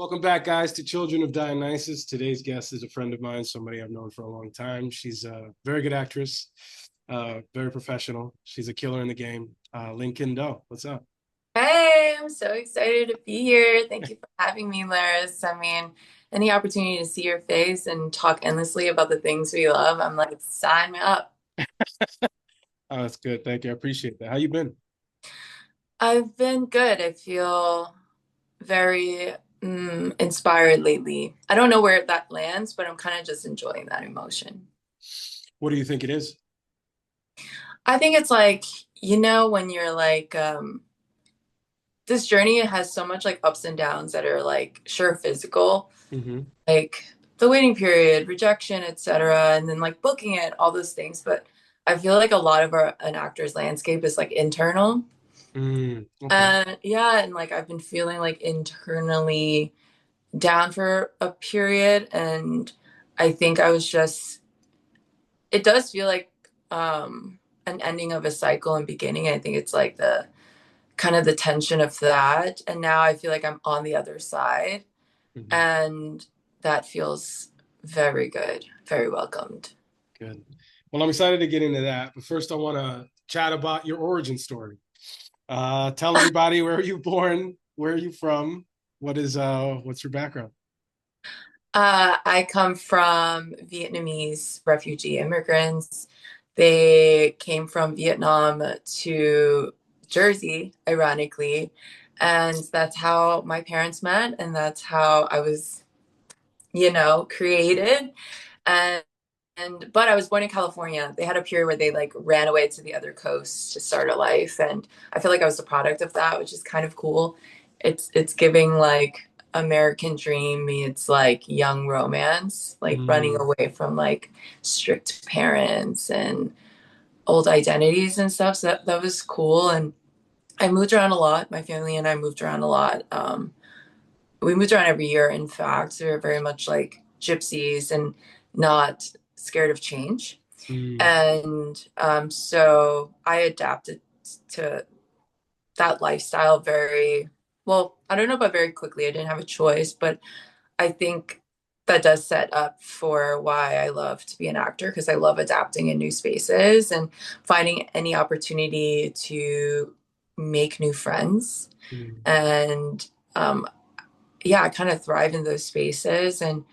Welcome back, guys, to Children of Dionysus. Today's guest is a friend of mine, somebody I've known for a long time. She's a very good actress, very professional. She's a killer in the game. Lynn Kim Do, what's up? Hey, I'm so excited to be here. Thank you for having me, Laris. I mean, any opportunity to see your face and talk endlessly about the things we love, I'm like, sign me up. Oh, that's good. Thank you. I appreciate that. How you been? I've been good. I feel very inspired lately. I don't know where that lands, but I'm kind of just enjoying that emotion. What do you think it is? I think it's like, when you're like, this journey has so much like ups and downs that are like, sure, physical, Mm-hmm. like the waiting period, rejection, etc., and then like booking it, all those things. But I feel like a lot of an actor's landscape is like internal. Okay. And yeah, and like I've been feeling like internally down for a period. And I think I was just, it does feel like an ending of a cycle and beginning. I think it's like the kind of the tension of that. And now I feel like I'm on the other side. Hmm. And that feels very good, very welcomed. Good. Well, I'm excited to get into that, but first I want to chat about your origin story. Tell everybody where are you born, where are you from, what's your background? I come from Vietnamese refugee immigrants. They came from Vietnam to Jersey, ironically. And that's how my parents met, and that's how I was, created. And but I was born in California. They had a period where they like ran away to the other coast to start a life, and I feel like I was the product of that, which is kind of cool. It's giving like American dream meets like young romance, like running Mm, away from like strict parents and old identities and stuff. So that was cool. And I moved around a lot. My family and I moved around a lot. We moved around every year. In fact, we were very much like gypsies and not scared of change. mm. And so I adapted to that lifestyle very well. I don't know about very quickly. I didn't have a choice, but I think that does set up for why I love to be an actor because I love adapting in new spaces and finding any opportunity to make new friends. Mm. And um, yeah, I kind of thrive in those spaces. And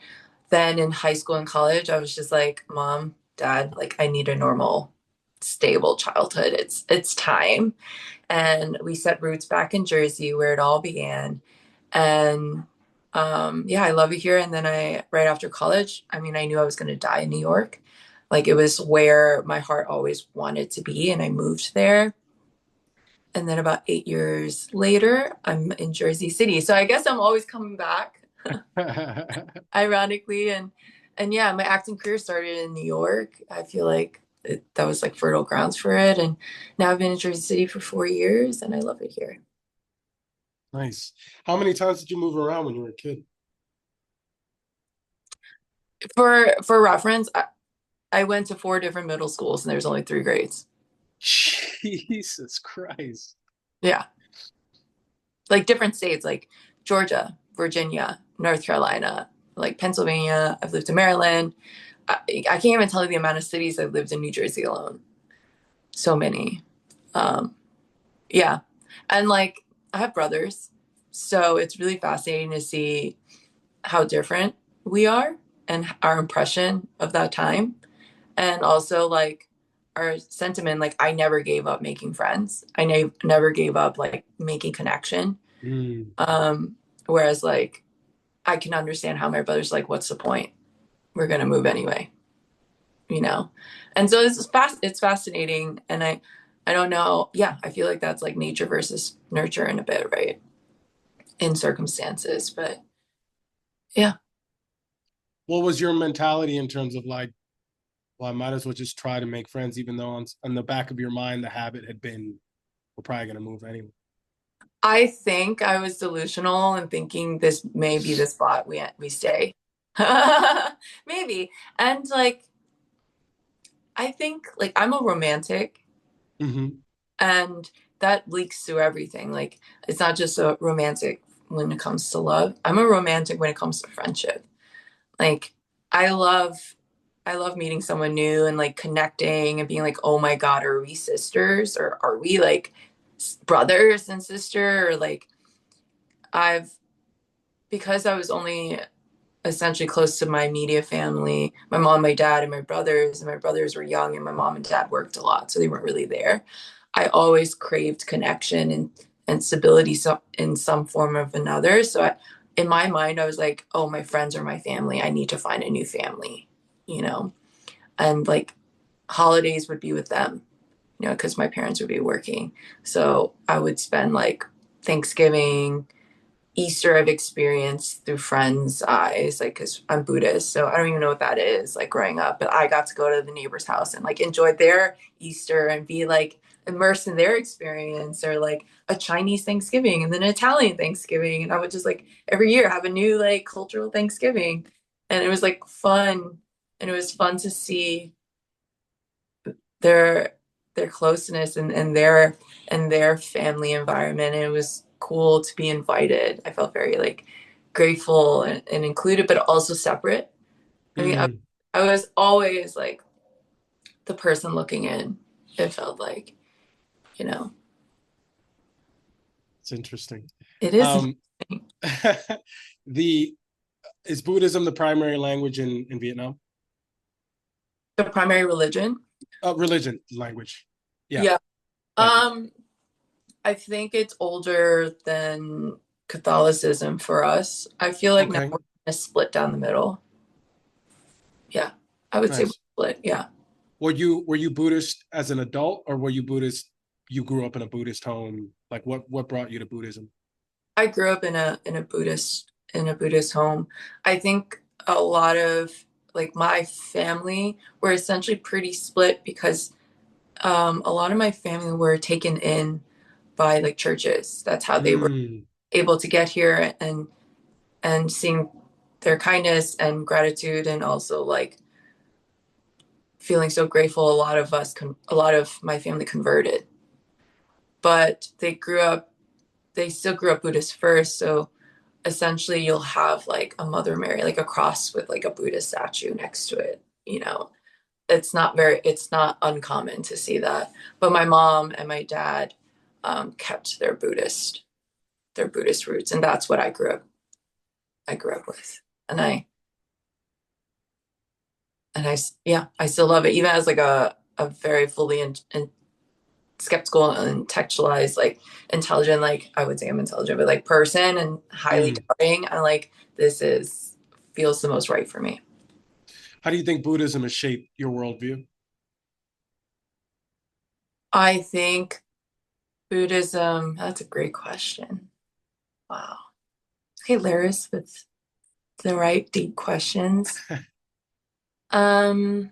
then in high school and college, I was just like, Mom, Dad, like I need a normal, stable childhood. It's time. And we set roots back in Jersey where it all began. And yeah, I love it here. And then right after college, I mean, I knew I was going to die in New York. Like it was where my heart always wanted to be. And I moved there. And then about 8 years later, I'm in Jersey City. So I guess I'm always coming back, ironically. And yeah, my acting career started in New York. I feel like that was like fertile grounds for it. And now I've been in Jersey City for 4 years and I love it here. Nice. How many times did you move around when you were a kid? For reference, I went to four different middle schools and there's only three grades. Jesus Christ. Yeah. Like different states, like Georgia, Virginia, North Carolina, like Pennsylvania. I've lived in Maryland. I can't even tell you the amount of cities I've lived in New Jersey alone. So many. Um, yeah. And like I have brothers. So it's really fascinating to see how different we are and our impression of that time. And also like our sentiment, like I never gave up making friends. I never gave up like making connection. Mm. Um, whereas like I can understand how my brother's like, what's the point? We're gonna move anyway, you know? And so it's fascinating. And I don't know. Yeah, I feel like that's like nature versus nurture in a bit, right? In circumstances. But yeah. What was your mentality in terms of like, well, I might as well just try to make friends, even though on the back of your mind, the habit had been, we're probably going to move anyway. I think I was delusional and thinking this may be the spot we stay. Maybe. And like I think like I'm a romantic Hmm. and that leaks through everything. Like it's not just a romantic when it comes to love. I'm a romantic when it comes to friendship. Like I love I love meeting someone new and like connecting and being like, "Oh my God, are we sisters or are we like brothers and sister?" Or like I've because I was only essentially close to my immediate family, my mom, my dad, and my brothers were young, and my mom and dad worked a lot, so they weren't really there. I always craved connection and stability in some form of another. So in my mind, I was like, oh, my friends are my family. I need to find a new family, you know? And like holidays would be with them, you know, because my parents would be working. So I would spend like Thanksgiving, Easter I've experienced through friends' eyes, like because I'm Buddhist, so I don't even know what that is, like growing up. But I got to go to the neighbor's house and like enjoy their Easter and be like immersed in their experience, or like a Chinese Thanksgiving and then an Italian Thanksgiving, and I would just like every year have a new like cultural Thanksgiving, and it was like fun, and it was fun to see their their closeness and their family environment. And it was cool to be invited. I felt very like grateful and included, but also separate. I mean, Mm, I was always like the person looking in. It felt like, you know, it's interesting. it is Um, the is Buddhism the primary language in Vietnam? the primary religion. Religion, language. Yeah, Yeah. thank you. Um, I think it's older than Catholicism for us. I feel like now Okay, we're kind of split down the middle. Yeah. I would say we're nice. split. Yeah. Were you Buddhist as an adult, or were you Buddhist? You grew up in a Buddhist home. Like what brought you to Buddhism? I grew up in a Buddhist home. I think a lot of like my family were essentially pretty split because a lot of my family were taken in by like churches. That's how they were Mm, able to get here, and seeing their kindness and gratitude, and also like feeling so grateful. A lot of my family converted, but they still grew up Buddhist first. So essentially you'll have like a Mother Mary, like a cross with like a Buddha statue next to it. You know, it's not uncommon to see that. But my mom and my dad kept their Buddhist roots, and that's what I grew up with, and yeah, I still love it, even as like a very fully and skeptical and intellectualized, like intelligent, like I would say I'm intelligent, but like person and highly mm. doubting. I like this is feels the most right for me. How do you think Buddhism has shaped your worldview? I think Buddhism, that's a great question. Wow. Okay, Laris with the right deep questions. Um,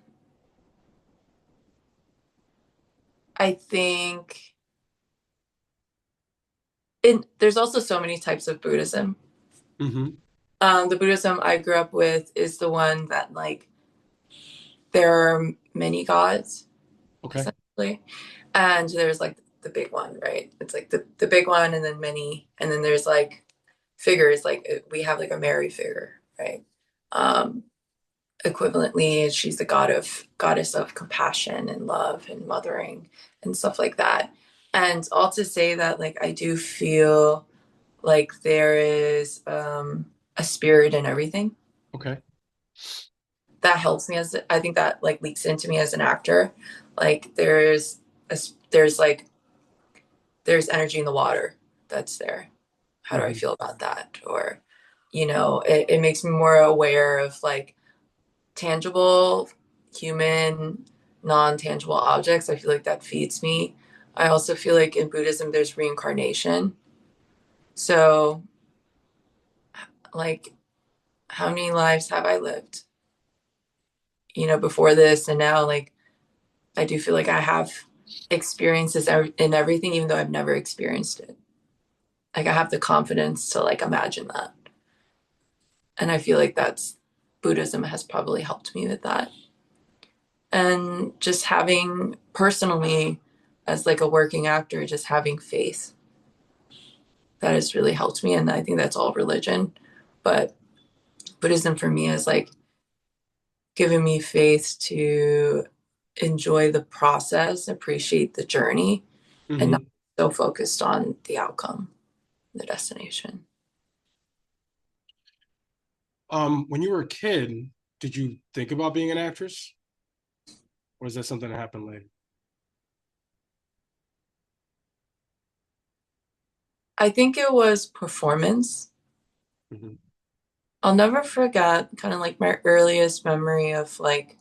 I think there's also so many types of Buddhism. Hmm. The Buddhism I grew up with is the one that like there are many gods, Okay. essentially. And there's like the big one, right? It's like the big one, and then many, and then there's like figures, like we have like a Mary figure, right? Um, Equivalently, she's the goddess of compassion and love and mothering and stuff like that. And all to say that like I do feel like there is a spirit in everything Okay. that helps me, as I think that like leaks into me as an actor. Like a, there's like there's energy in the water that's there. How do I Hmm. feel about that? Or, you know, it makes me more aware of like tangible, human, non-tangible objects. I feel like that feeds me. I also feel like in Buddhism there's reincarnation. So, like, how many lives have I lived? You know, before this and now, like, I do feel like I have experiences in everything, even though I've never experienced it. Like, I have the confidence to like imagine that. And I feel like that's Buddhism has probably helped me with that. And just having personally, as like a working actor, just having faith that has really helped me. And I think that's all religion. But Buddhism for me is like given me faith to enjoy the process, appreciate the journey, and not Hmm. so focused on the outcome, the destination. When you were a kid, did you think about being an actress, or is that something that happened later? I think it was performance. Hmm. I'll never forget kind of like my earliest memory of like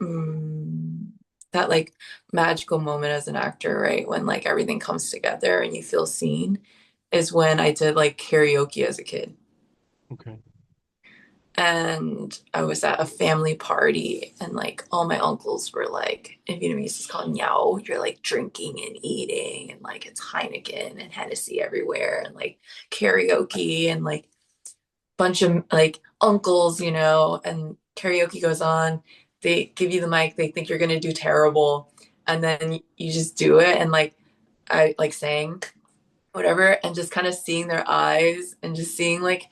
mm, that like magical moment as an actor, right? When like everything comes together and you feel seen is when I did like karaoke as a kid. Okay. And I was at a family party, and like all my uncles were like, in Vietnamese, it's called Nhau. You're like drinking and eating, and like it's Heineken and Hennessy everywhere, and like karaoke, and like bunch of like uncles, and karaoke goes on. They give you the mic, they think you're gonna do terrible, and then you just do it. And like I like sang whatever, and just kind of seeing their eyes and just seeing like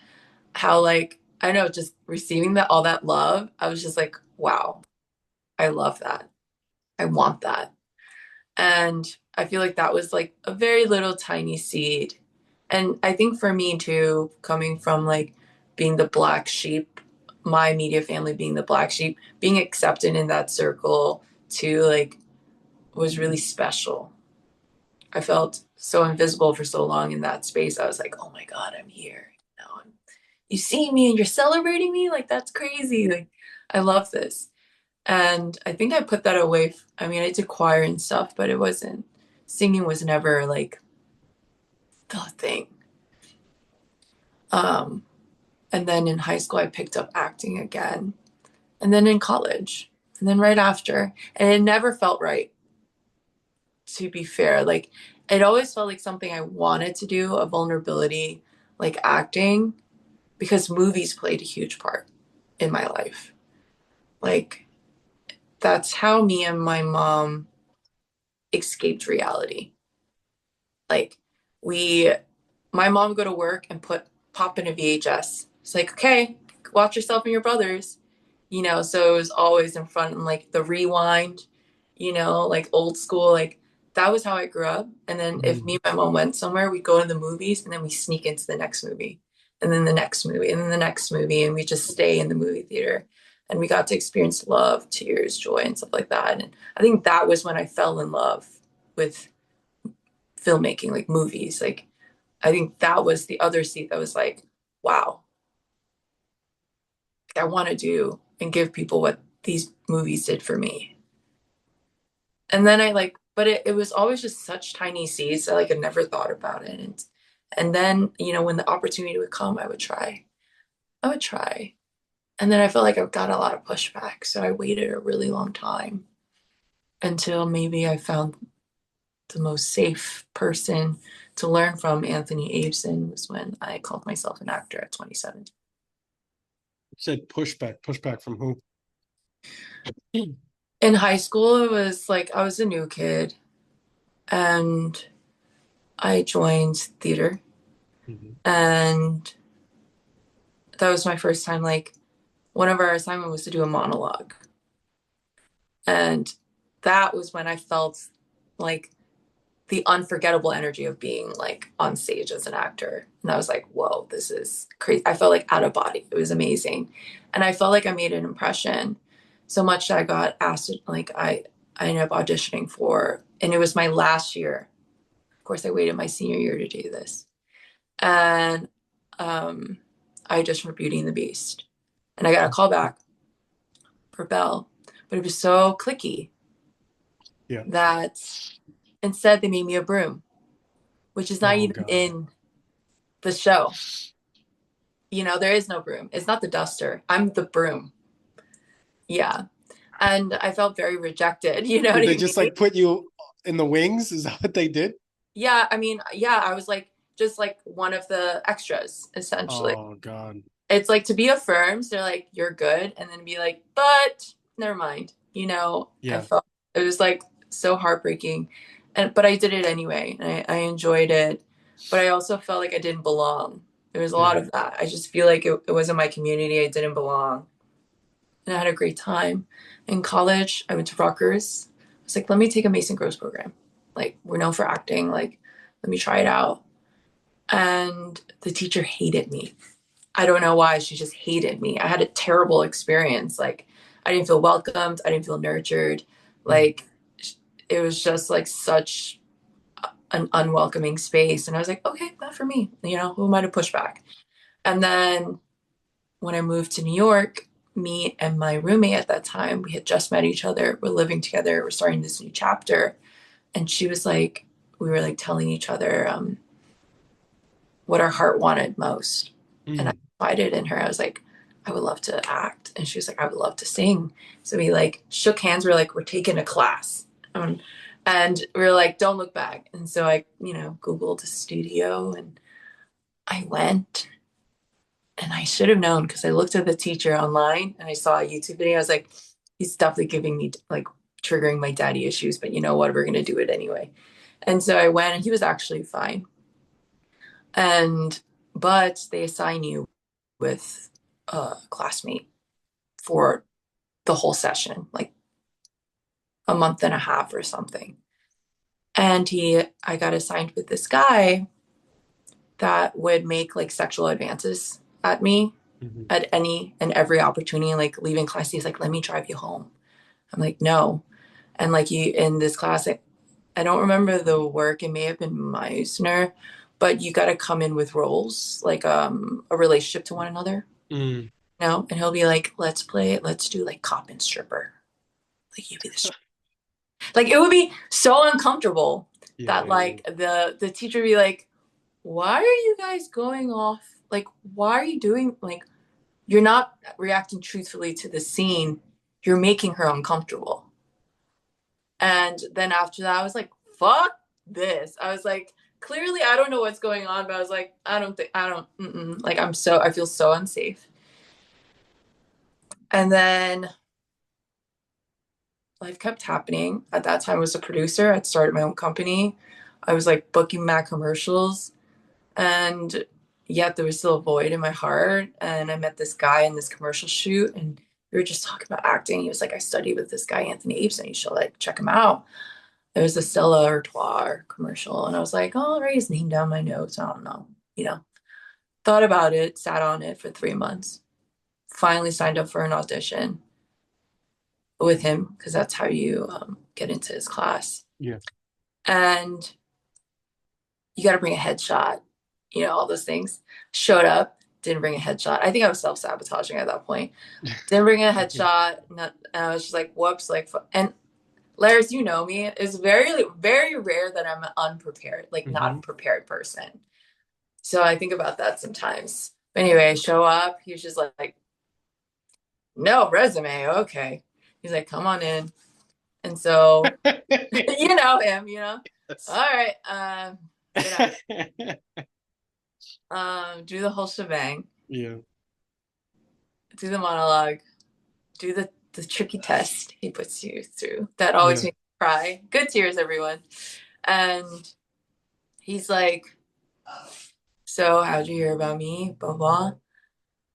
how like I don't know, just receiving that all that love. I was just like, wow, I love that. I want that. And I feel like that was like a very little tiny seed. And I think for me too, coming from like being the black sheep, my media family being the black sheep, being accepted in that circle too, like was really special. I felt so invisible for so long in that space. I was like, oh my God, I'm here. You see me and you're celebrating me? Like, that's crazy. Like, I love this. And I think I put that away. I mean, I did choir and stuff, but singing was never like the thing. Um, and then in high school, I picked up acting again. And then in college, and then right after. And it never felt right, to be fair. Like, it always felt like something I wanted to do, a vulnerability, like acting, because movies played a huge part in my life. Like, that's how me and my mom escaped reality. Like, we my mom would go to work and pop in a VHS. It's like, okay, watch yourself and your brothers. So it was always in front and like the rewind, like old school, like that was how I grew up. And then if me Hmm. and my mom went somewhere, we'd go to the movies and then we sneak into the next movie and then the next movie and then the next movie, and we just stay in the movie theater. And we got to experience love, tears, joy, and stuff like that. And I think that was when I fell in love with filmmaking, like movies. Like I think that was the other seat that was like, wow, I want to do and give people what these movies did for me. And then but it was always just such tiny seeds that like I never thought about it. And then, when the opportunity would come, I would try. I would try. And then I felt like I got a lot of pushback. So I waited a really long time until maybe I found the most safe person to learn from, Anthony Abeson, was when I called myself an actor at 27. You said pushback. Pushback from who? In high school, it was like I was a new kid and I joined theater. Hmm. And that was my first time. Like, one of our assignment was to do a monologue. And that was when I felt like the unforgettable energy of being like on stage as an actor. And I was like, whoa, this is crazy. I felt like out of body. It was amazing. And I felt like I made an impression so much that I got asked, like, I ended up auditioning for, and it was my last year. Of course, I waited my senior year to do this. And um, I auditioned for Beauty and the Beast. And I got a call back for Belle, but it was so clicky Yeah. that instead they made me a broom, which is not Oh even God. in the show. There is no broom. It's not the duster. I'm the broom. Yeah. And I felt very rejected. You know what Did they I just mean? like put you in the wings? Is that what they did? Yeah. I mean, yeah, I was like just like one of the extras, essentially. Oh God. It's like to be affirmed. So they're like, you're good. And then be like, but never mind. I Yeah. felt it was like so heartbreaking. But I did it anyway. And I enjoyed it. but I also felt like I didn't belong. There was a lot Yeah. of that. I just feel like it wasn't my community. I didn't belong. And I had a great time. In college, I went to Rutgers. I was like, let me take a Mason Gross program. Like, we're known for acting. Like, let me try it out. And the teacher hated me. I don't know why. She just hated me. I had a terrible experience. Like, I didn't feel welcomed. I didn't feel nurtured. Mm. Like, it was just like such an unwelcoming space. And I was like, okay, not for me. You know, who am I to push back? And then when I moved to New York, me and my roommate at that time, we had just met each other. We're living together. We're starting this new chapter. And she was like, we were like telling each other what our heart wanted most. And I Mm. confided in her. I was like, I would love to act. And she was like, I would love to sing. So we like shook hands. We are like, we're taking a class. And we were like, don't look back. And so I, Googled a studio and I went and I should have known because I looked at the teacher online and I saw a YouTube video. I was like, he's definitely giving me like triggering my daddy issues, but you know what? We're going to do it anyway. And so I went and he was actually fine. And, but they assign you with a classmate for the whole session, like a month and a half or something. And I got assigned with this guy that would make like sexual advances at me Mhm. at any and every opportunity. Like leaving class, he's like, let me drive you home. I'm like, no. And like you in this class, I don't remember the work. It may have been Meisner, but you got to come in with roles, like a relationship to one another. Mm. No, and he'll be like, let's play it. Let's do like cop and stripper. Like you be the stripper. Like it would be so uncomfortable Yeah, that yeah, like the teacher would be like, why are you guys going off? Like, why are you doing like you're not reacting truthfully to the scene. You're making her uncomfortable. And then after that, I was like, fuck this. I was like, clearly I don't know what's going on, but I was like, I don't, like I feel so unsafe. And then life kept happening. At that time, I was a producer. I'd started my own company. I was like booking Mac commercials. And yet there was still a void in my heart. And I met this guy in this commercial shoot and we were just talking about acting. He was like, I studied with this guy, Anthony Apes, and you should like check him out. It was a Stella Artois commercial. And I was like, oh, I'll write his name down my notes. I don't know. Thought about it, sat on it for 3 months, finally signed up for an audition with him because that's how you get into his class. yeah. And you got to bring a headshot, all those things. Showed up, didn't bring a headshot. I think I was self sabotaging at that point. Didn't bring a headshot. And I was just like, whoops. Like, and Laris, you know me. It's very, very rare that I'm unprepared, like Hmm. not prepared person. So I think about that sometimes. But anyway, I show up. He's just like, no resume. Okay. He's like, come on in. And so, you know him, All right. Sit down. Do the whole shebang. Yeah. Do the monologue, do the tricky test he puts you through. That always Yeah. makes me cry. Good tears, everyone. And he's like, so how'd you hear about me? Blah blah.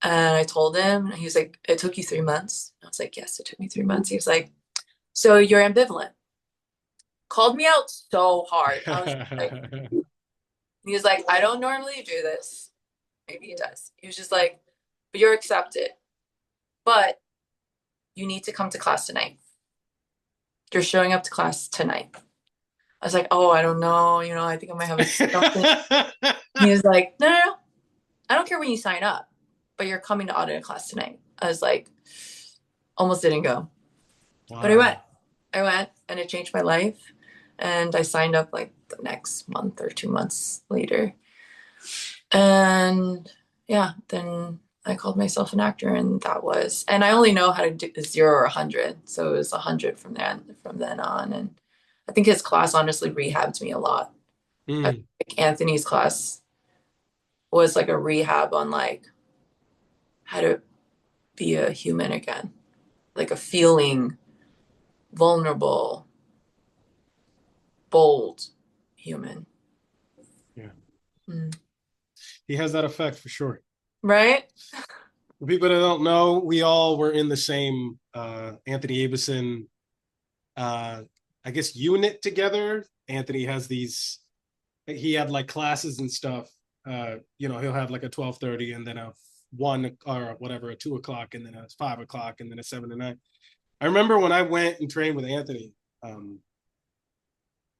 And I told him, and he was like, it took you 3 months. I was like, yes, it took me 3 months. He was like, so you're ambivalent. Called me out so hard. I was like, he was like, I don't normally do this. Maybe he does. He was just like, but you're accepted. But you need to come to class tonight. You're showing up to class tonight. I was like, oh, I don't know. I think I might have something. He was like, no, no, no. I don't care when you sign up, but you're coming to audit class tonight. I was like, almost didn't go. But I went. Wow. I went and it changed my life. And I signed up like the next month or 2 months later. And yeah, then I called myself an actor and and I only know how to do 0 or 100. So it was 100 from then on. And I think his class honestly rehabbed me a lot. I Mm. think Anthony's class was like a rehab on like how to be a human again, like a feeling vulnerable, bold human. Yeah. Mm. He has that effect for sure. Right? For people that don't know, we all were in the same Anthony Abison, uh, I guess, unit together. Anthony has these. He had like classes and stuff. He'll have like a 12:30 and then a 1 or whatever, a 2 o'clock, and then a 5 o'clock, and then a 7 to 9. I remember when I went and trained with Anthony, um,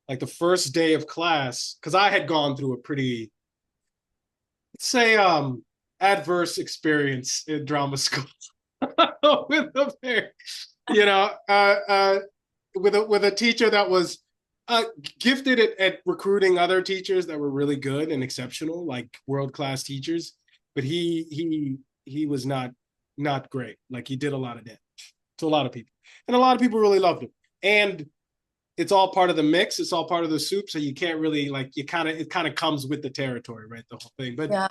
like the first day of class, because I had gone through a pretty, say, adverse experience in drama school with a very, you know, with a teacher that was uh, gifted at recruiting other teachers that were really good and exceptional, like world class teachers. But he was not great. Like he did a lot of damage to a lot of people, and a lot of people really loved him. And it's all part of the mix. It's all part of the soup. So you can't really like it kind of comes with the territory, right? The whole thing. But Yeah.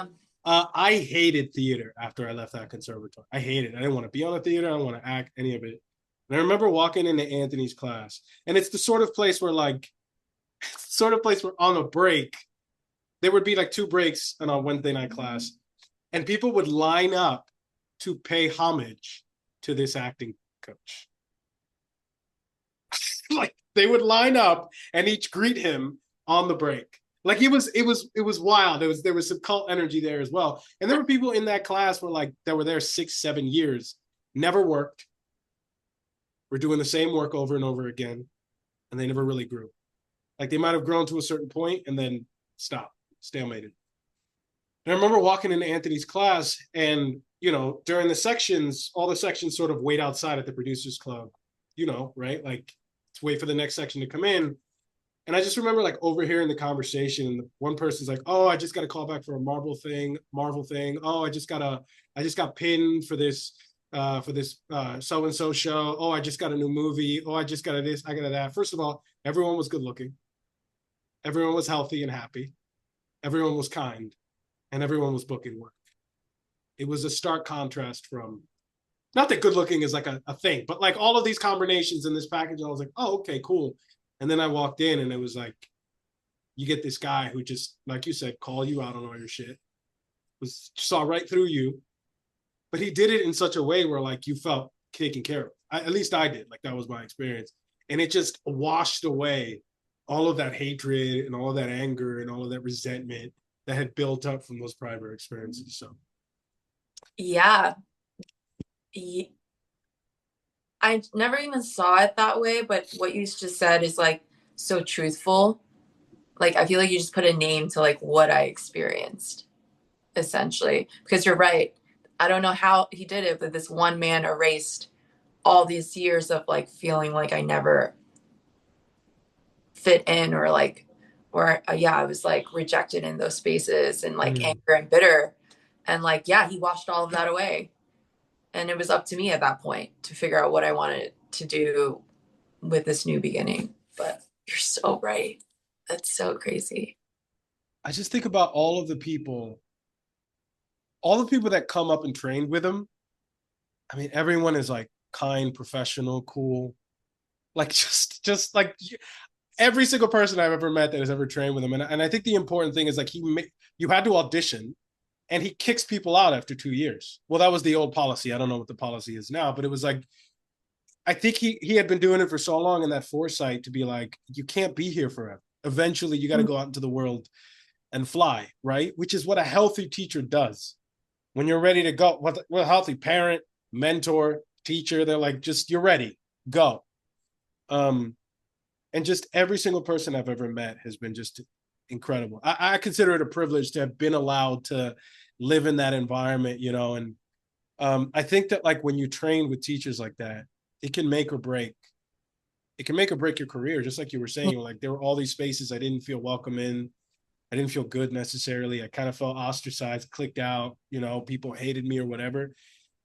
I hated theater after I left that conservatory. I hated it. I didn't want to be on a theater. I don't want to act any of it. And I remember walking into Anthony's class, and it's the sort of place where like sort of place where on a break there would be like two breaks in a Wednesday night class, and people would line up to pay homage to this acting coach. Like they would line up and each greet him on the break. Like it was wild. There was some cult energy there as well. And there were people in that class that were there 6, 7 years, never worked, were doing the same work over and over again, and they never really grew. Like they might have grown to a certain point and then stopped, stalemated. And I remember walking into Anthony's class, and during the sections, all the sections sort of wait outside at the producers club, right? Like to wait for the next section to come in. And I just remember like overhearing the conversation, and one person's like, "Oh, I just got a call back for a Marvel thing. Oh, I just got pinned for this so and so show. Oh, I just got a new movie. Oh, I just got a this, I got a that." First of all, everyone was good looking, everyone was healthy and happy, everyone was kind, and everyone was booking work. It was a stark contrast from, not that good looking is like a thing, but like all of these combinations in this package. I was like, oh, okay, cool. And then I walked in, and it was like, you get this guy who just, like you said, call you out on all your shit, was saw right through you, but he did it in such a way where like you felt taken care of. At least I did. Like that was my experience, and it just washed away all of that hatred and all of that anger and all of that resentment that had built up from those prior experiences. So Yeah. I never even saw it that way, but what you just said is like so truthful. Like I feel like you just put a name to like what I experienced essentially because you're right. I don't know how he did it, but this one man erased all these years of like feeling like I never fit in or like or yeah, I was like rejected in those spaces and like mm. anger and bitter. And like yeah, he washed all of that away. And it was up to me at that point to figure out what I wanted to do with this new beginning. But you're so right. That's so crazy. I just think about all the people that come up and train with him. I mean, everyone is like kind, professional, cool. Like just like every single person I've ever met that has ever trained with him. And I think the important thing is like you had to audition, and he kicks people out after 2 years. Well, that was the old policy. I don't know what the policy is now, but it was like, I think he had been doing it for so long, and that foresight to be like, you can't be here forever. Eventually, you got to go out into the world and fly, right? Which is what a healthy teacher does. When you're ready to go, what a healthy parent, mentor, teacher, they're like, just you're ready, go. Um, and just every single person I've ever met has been just incredible. I consider it a privilege to have been allowed to live in that environment, and I think that like when you train with teachers like that, it can make or break. It can make or break your career, just like you were saying. Like there were all these spaces I didn't feel welcome in. I didn't feel good necessarily. I kind of felt ostracized, clicked out. People hated me or whatever.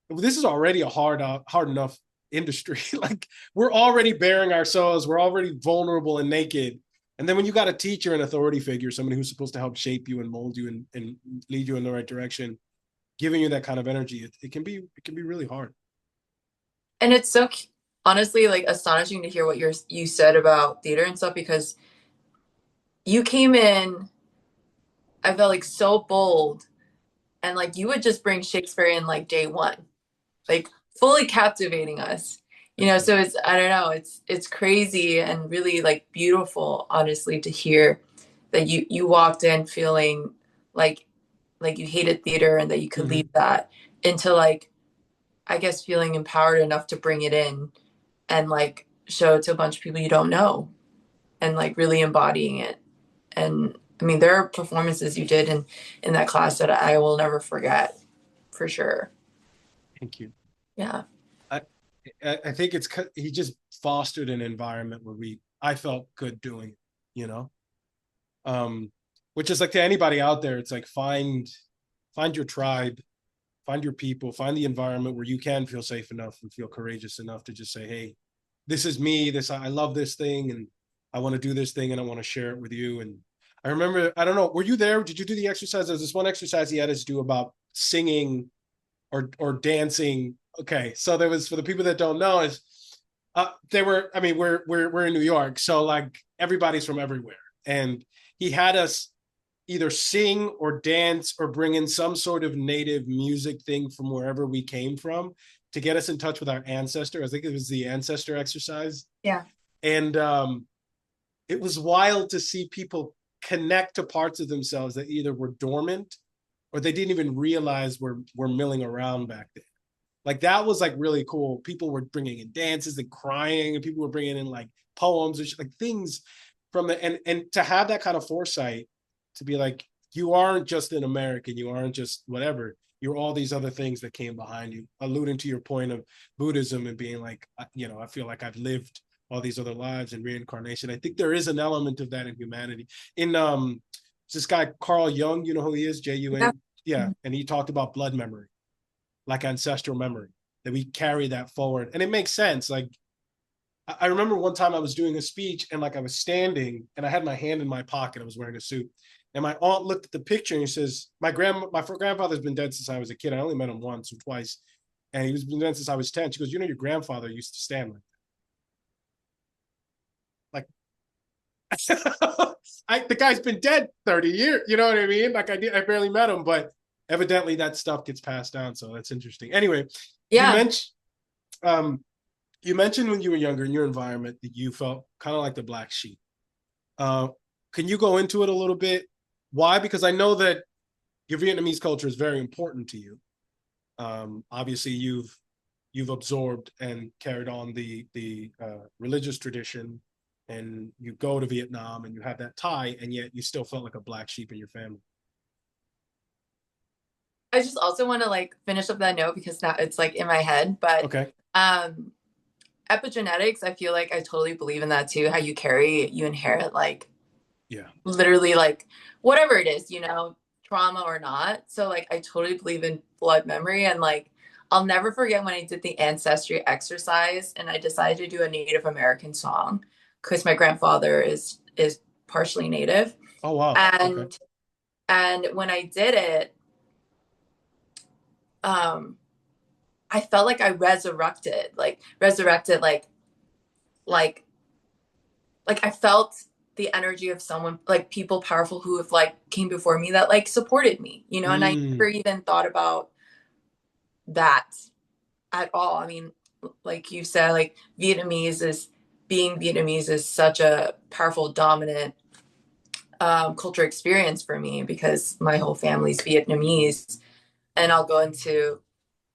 This is already a hard enough industry. Like we're already bearing ourselves. We're already vulnerable and naked. And then when you got a teacher, an authority figure, somebody who's supposed to help shape you and mold you and lead you in the right direction, giving you that kind of energy, it can be really hard. And it's so honestly like astonishing to hear what you said about theater and stuff because you came in I felt like so bold, and like you would just bring Shakespeare in like day one, like fully captivating us. You Thank know, you. so it's I don't know, it's crazy and really like beautiful, honestly, to hear that you walked in feeling like like you hated theater and that you could leave Hmm. that into like I guess feeling empowered enough to bring it in and like show it to a bunch of people you don't know and like really embodying it. And I mean, there are performances you did in that class that I will never forget for sure. Thank you. Yeah. I I think he just fostered an environment where I felt good doing it, you know. Um, which is like to anybody out there, it's like find your tribe, find your people, find the environment where you can feel safe enough and feel courageous enough to just say, hey, this is me, this I love this thing and I want to do this thing and I want to share it with you. And I remember, I don't know, were you there? Did you do the exercise? There's this one exercise he had us do about singing or dancing. Okay, so there was, for the people that don't know, is they were, I mean, we're in New York, so like everybody's from everywhere. And he had us either sing or dance or bring in some sort of native music thing from wherever we came from to get us in touch with our ancestor. I think it was the ancestor exercise. Yeah. And it was wild to see people connect to parts of themselves that either were dormant or they didn't even realize were milling around back then. Like that was like really cool. People were bringing in dances and crying, and people were bringing in like poems or like things from the and to have that kind of foresight to be like, you aren't just an American, you aren't just whatever. You're all these other things that came behind you, alluding to your point of Buddhism and being like, you know, I feel like I've lived all these other lives and reincarnation. I think there is an element of that in humanity. In this guy Carl Jung, you know who he is, Yeah. Jung. Yeah, and he talked about blood memory, like ancestral memory, that we carry that forward. And it makes sense. Like I remember one time I was doing a speech and like I was standing and I had my hand in my pocket. I was wearing a suit. And my aunt looked at the picture and he says, my grandfather's been dead since I was a kid. I only met him once or twice. And he was been dead since I was 10. She goes, you know, your grandfather used to stand like the guy's been dead 30 years. You know what I mean? Like I barely met him, but evidently that stuff gets passed down. So that's interesting. Anyway, you Yeah. mentioned um, you mentioned when you were younger in your environment that you felt kind of like the black sheep. Uh, can you go into it a little bit? Why? Because I know that your Vietnamese culture is very important to you. Obviously, you've absorbed and carried on the religious tradition, and you go to Vietnam and you have that tie, and yet you still felt like a black sheep in your family. I just also want to like finish up that note because now it's like in my head, but Okay. um epigenetics, I feel like I totally believe in that too. How you carry, you inherit like Yeah. literally like whatever it is, you know, trauma or not. So like I totally believe in blood memory and like I'll never forget when I did the ancestry exercise and I decided to do a Native American song because my grandfather is partially Native. Oh wow. Okay. And when I did it, um I felt like I resurrected like like I felt the energy of someone like people powerful who have like came before me that like supported me, you know, and I never Mm, even thought about that at all. I mean, like you said, like being Vietnamese is such a powerful, dominant culture experience for me because my whole family's Vietnamese, and I'll go into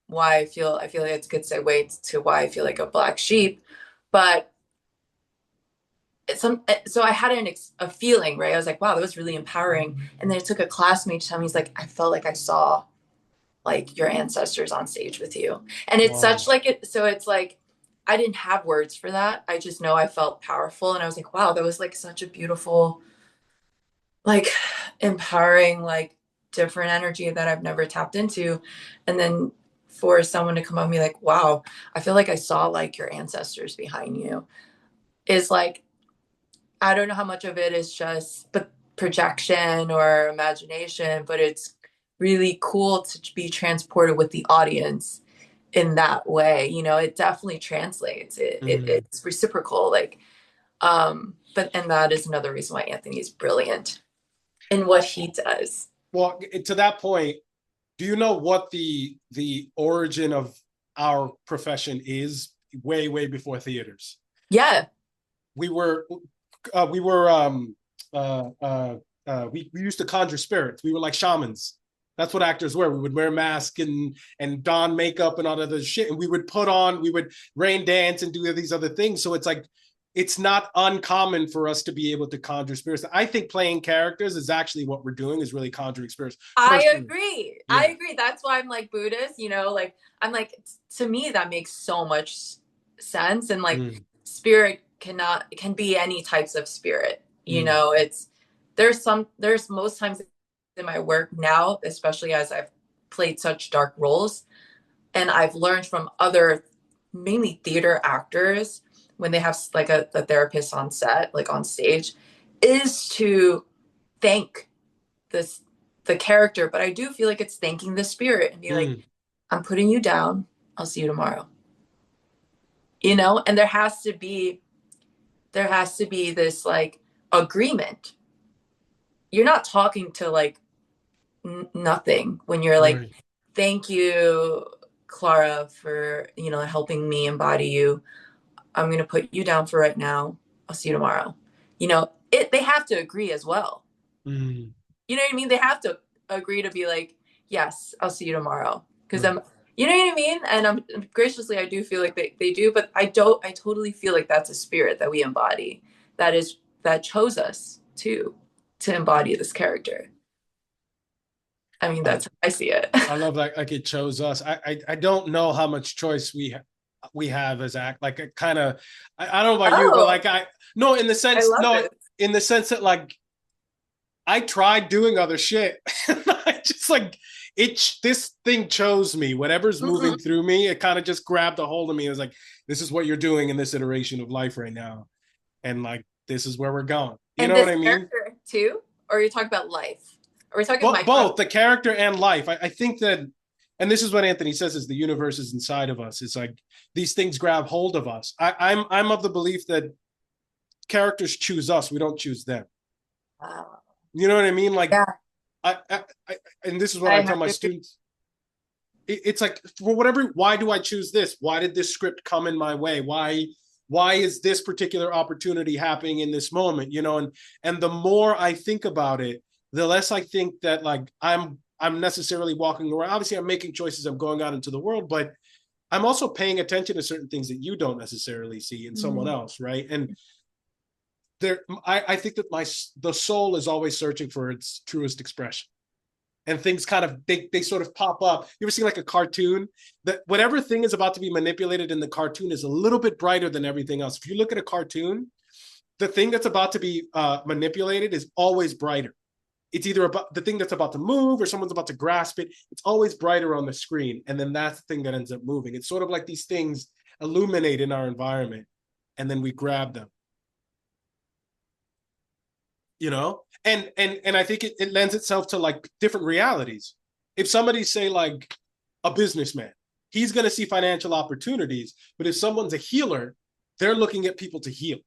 why I feel like it's a good segue to why I feel like a black sheep, but so I had a feeling, right? I was like, wow, that was really empowering. And then it took a classmate to tell me, he's like, I felt like I saw like your ancestors on stage with you. And it's such wow. like it, so it's like, I didn't have words for that. I just know I felt powerful. And I was like, wow, that was like such a beautiful, like empowering, like different energy that I've never tapped into. And then for someone to come up and be like, wow, I feel like I saw like your ancestors behind you is like, I don't know how much of it is just but projection or imagination, but it's really cool to be transported with the audience in that way. You know, it definitely translates. Mm. It's reciprocal. Like, but and that is another reason why Anthony is brilliant. in what he does. Well, to that point, do you know what the origin of our profession is? Way before theaters. Yeah. We were we were we used to conjure spirits. We were like shamans. That's what actors were. We would wear masks and don makeup and all of the shit, and we would rain dance and do these other things. So it's like it's not uncommon for us to be able to conjure spirits. I think playing characters is actually what we're doing, is really conjuring spirits. I Personally, agree. I yeah. agree. That's why I'm like Buddhist, like I'm like to me that makes so much sense. And like Mm, spirit can be any types of spirit. mm, It's there's most times in my work now, especially as I've played such dark roles, and I've learned from other mainly theater actors when they have like a therapist on set, like on stage, is to thank this the character, but I do feel like it's thanking the spirit and be like, mm, I'm putting you down. I'll see you tomorrow. And there has to be this like agreement. You're not talking to like nothing when you're like, right. thank you, Clara, for helping me embody you. I'm gonna put you down for right now. I'll see you tomorrow. They have to agree as well. Mm, You know what I mean? They have to agree to be like, yes, I'll see you tomorrow. Because right. you know what I mean? And I'm graciously, I do feel like they do, but I totally feel like that's a spirit that we embody that chose us to embody this character. I mean, Uh, that's how I see it. I love that, like it chose us. I don't know how much choice we have as act. Like it kind of I don't know about you, but Oh, like I no in the I sense love no this. in the sense that like I tried doing other shit. I just like this thing chose me. Whatever's Mm-mm. moving through me, it kind of just grabbed a hold of me. It was like, this is what you're doing in this iteration of life right now. And like this is where we're going. You And know what this I mean? character too? Or are you talking about life? Or are we talking But my both friend? the character and life. I think that, and this is what Anthony says: is the universe is inside of us. It's like these things grab hold of us. I'm of the belief that characters choose us. We don't choose them. Wow. You know what I mean? Like Yeah, and this is what I I tell have my to agree. students. It's like for whatever. Why do I choose this? Why did this script come in my way? Why is this particular opportunity happening in this moment? And the more I think about it, the less I think that like I'm necessarily walking around. Obviously, I'm making choices. I'm going out into the world, but I'm also paying attention to certain things that you don't necessarily see in someone Mm. else, right? And I think that the soul is always searching for its truest expression, and things kind of they sort of pop up. You ever see like a cartoon that whatever thing is about to be manipulated in the cartoon is a little bit brighter than everything else. If you look at a cartoon, the thing that's about to be manipulated is always brighter. It's either about the thing that's about to move or someone's about to grasp it. It's always brighter on the screen, and then that's the thing that ends up moving. It's sort of like these things illuminate in our environment, and then we grab them. And I think it lends itself to like different realities. If somebody say like a businessman, he's going to see financial opportunities, but if someone's a healer, they're looking at people to heal.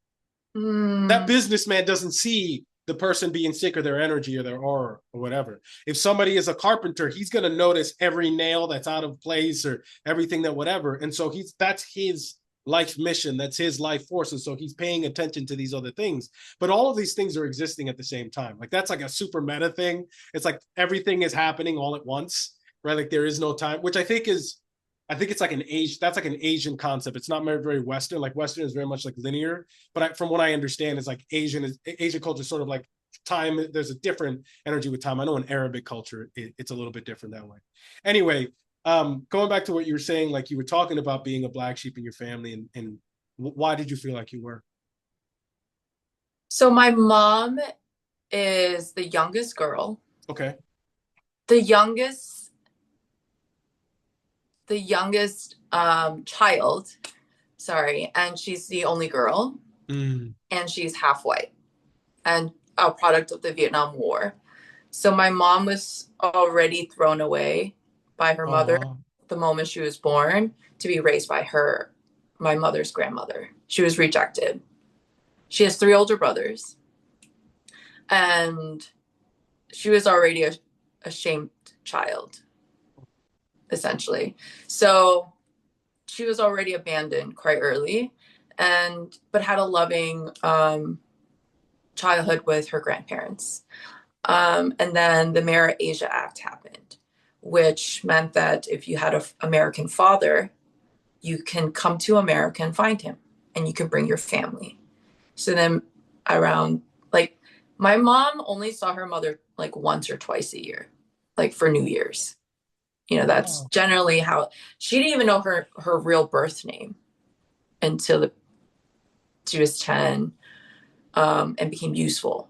That Mm. businessman doesn't see the person being sick or their energy or their aura or whatever. If somebody is a carpenter, he's going to notice every nail that's out of place or everything that whatever. And so that's his life mission, that's his life force. And so he's paying attention to these other things. But all of these things are existing at the same time. Like that's like a super meta thing. It's like everything is happening all at once, right? Like there is no time, which I think it's like that's like an Asian concept. It's not very Western. Like Western is very much like linear, but from what I understand, it's like Asian culture is sort of like time. There's a different energy with time. I know in Arabic culture, it's a little bit different that way. Anyway, going back to what you were saying, like you were talking about being a black sheep in your family, and why did you feel like you were? So my mom is the youngest girl, Okay. the youngest, child. Sorry, and she's the only girl, Mm. and she's half white, and a product of the Vietnam War. So my mom was already thrown away by her Oh mother wow. the moment she was born to be raised by my mother's grandmother. She was rejected. She has three older brothers, and she was already a shamed child, essentially. So she was already abandoned quite early, and but had a loving childhood with her grandparents. And then the Marriage Asia Act happened, which meant that if you had an American father, you can come to America and find him, and you can bring your family. So then around like my mom only saw her mother like once or twice a year, like for New Year's. That's Oh, generally how she didn't even know her real birth name until she was 10, and became useful,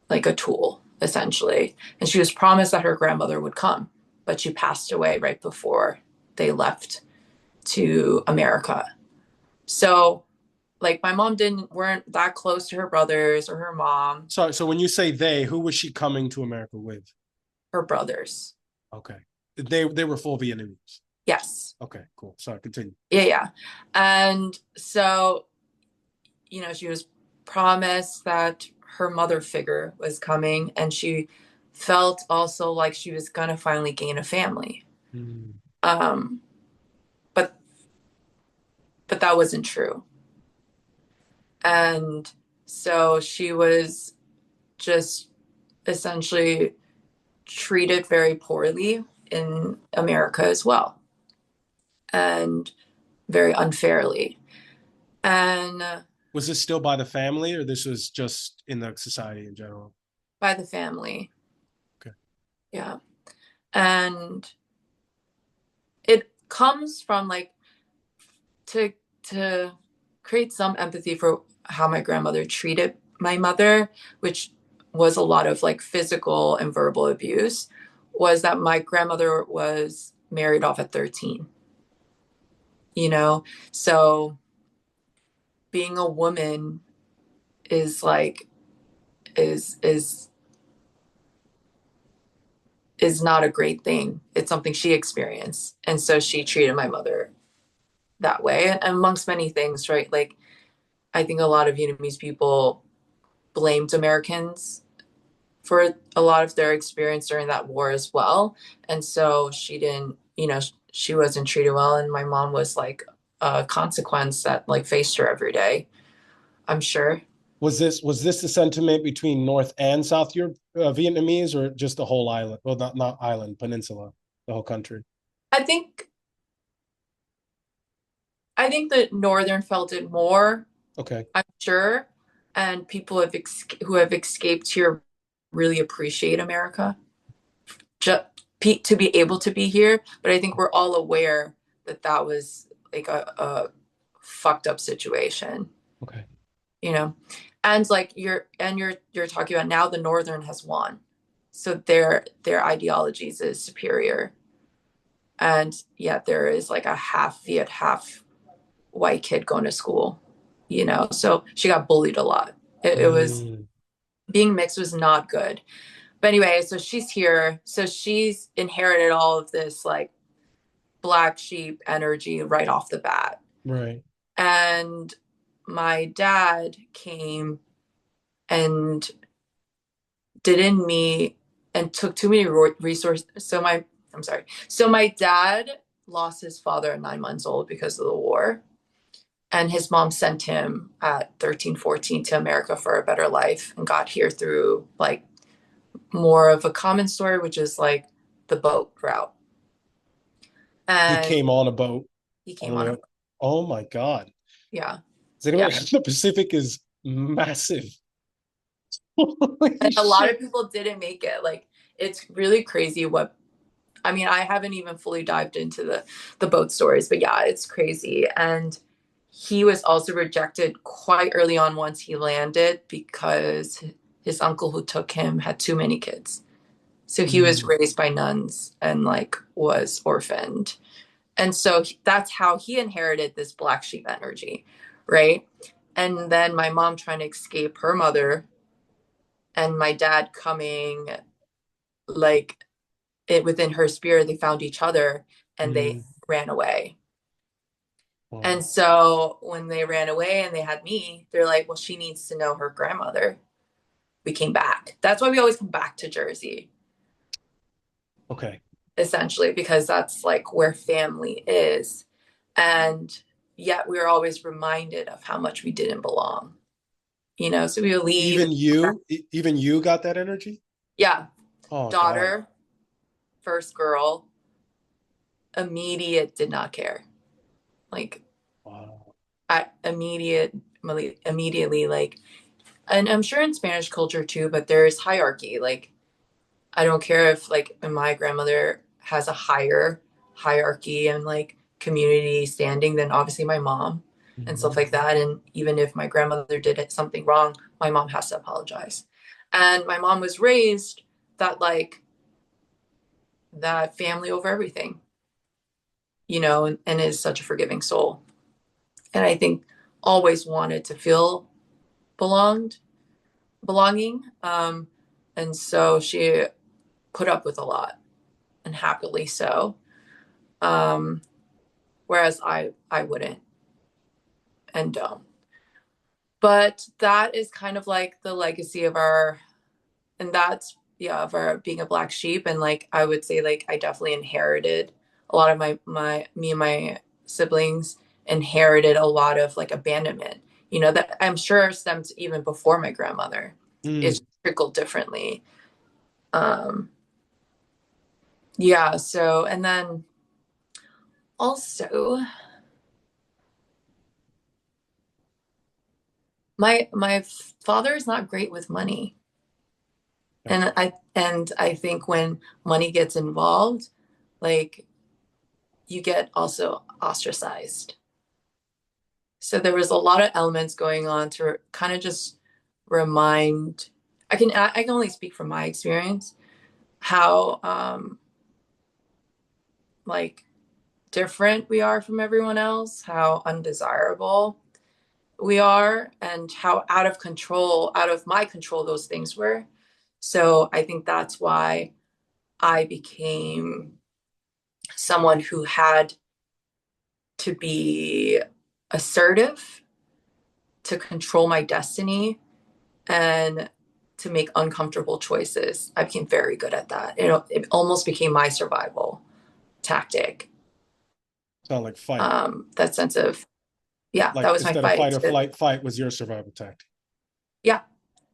like a tool, essentially. And she was promised that her grandmother would come, but she passed away right before they left to America. So like my mom didn't weren't that close to her brothers or her mom. sorry. So when you say they, who was she coming to America with? Her brothers. Okay, they were full Vietnamese. Yes. Okay, cool. Sorry, continue. Yeah, yeah. And so, she was promised that her mother figure was coming, and she felt also like she was going to finally gain a family. Mm. Um, but that wasn't true. And so she was just essentially treated very poorly in America as well, and very unfairly. And Was this still by the family, or this was just in the society in general? by the family. Okay. Yeah. And it comes from like to create some empathy for how my grandmother treated my mother, which was a lot of like physical and verbal abuse, was that my grandmother was married off at 13, you know? So being a woman is like is is not a great thing. It's something she experienced. And so she treated my mother that way, and amongst many things, right? Like I think a lot of Vietnamese people blamed Americans for a lot of their experience during that war as well. And so she didn't, she wasn't treated well. And my mom was like a consequence that like faced her every day, I'm sure. Was this the sentiment between North and South Europe Vietnamese, or just the whole island? Well, not island, peninsula, the whole country. I think that Northern felt it more, Okay. I'm sure. And people who have escaped here really appreciate America just to be able to be here. But I think we're all aware that that was like a fucked up situation, Okay. you know. And like you're talking about now, the Northern has won, so their ideologies is superior. And yet there is like a half Viet, half white kid going to school, so she got bullied a lot. It was Mm. being mixed was not good. But anyway, so she's here. So she's inherited all of this like black sheep energy right off the bat. Right. And my dad came and didn't meet and took too many resources. I'm sorry. So my dad lost his father at 9 months old because of the war. And his mom sent him at 13, 14 to America for a better life, and got here through like more of a common story, which is like the boat route. He And came on a boat he all came the on way a up. boat. Oh my God. Yeah. Does Yeah. anybody the Pacific is massive. Holy And a lot shit. of people didn't make it. Like it's really crazy what I mean, I haven't even fully dived into the boat stories, but yeah, it's crazy. And he was also rejected quite early on once he landed because his uncle who took him had too many kids. So he was Mm. raised by nuns and like was orphaned. And so that's how he inherited this black sheep energy, right? And then my mom trying to escape her mother, and my dad coming, like it within her spirit, they found each other and they Mm. ran away. And Wow. so when they ran away and they had me, they're like, well, she needs to know her grandmother, we came back. That's why we always come back to Jersey, Okay. essentially, because that's like where family is. And yet we were always reminded of how much we didn't belong, you know? So we would leave. Even you got that energy? Yeah. Oh God. Daughter, first girl, immediate, did not care. Like, Wow. I immediately, like, and I'm sure in Spanish culture too, but there's hierarchy. Like, I don't care if like my grandmother has a higher hierarchy and like community standing than obviously my mom and stuff Mhm. like that. And even if my grandmother did something wrong, my mom has to apologize. And my mom was raised that like that family over everything, you know, and is such a forgiving soul. And I think always wanted to feel belonged, belonging. And so she put up with a lot and happily so. Um, whereas I wouldn't and don't. But that is kind of like the legacy of our, and that's yeah, of our being a black sheep. And like I would say, like I definitely inherited a lot of my me and my siblings inherited a lot of like abandonment. You know that I'm sure stemmed even before my grandmother. Mm. It's trickled differently. Um, yeah. So and then also my father is not great with money. Okay. And I think when money gets involved, like you get also ostracized. So there was a lot of elements going on to kind of just remind. I can only speak from my experience how like different we are from everyone else, how undesirable we are, and how out of my control those things were. So I think that's why I became someone who had to be assertive, to control my destiny, and to make uncomfortable choices. I became very good at that. You know, it almost became my survival tactic. Sound like fight. That sense of, yeah, that Like was my instead of fight fight. or flight, fight was your survival tactic. Yeah.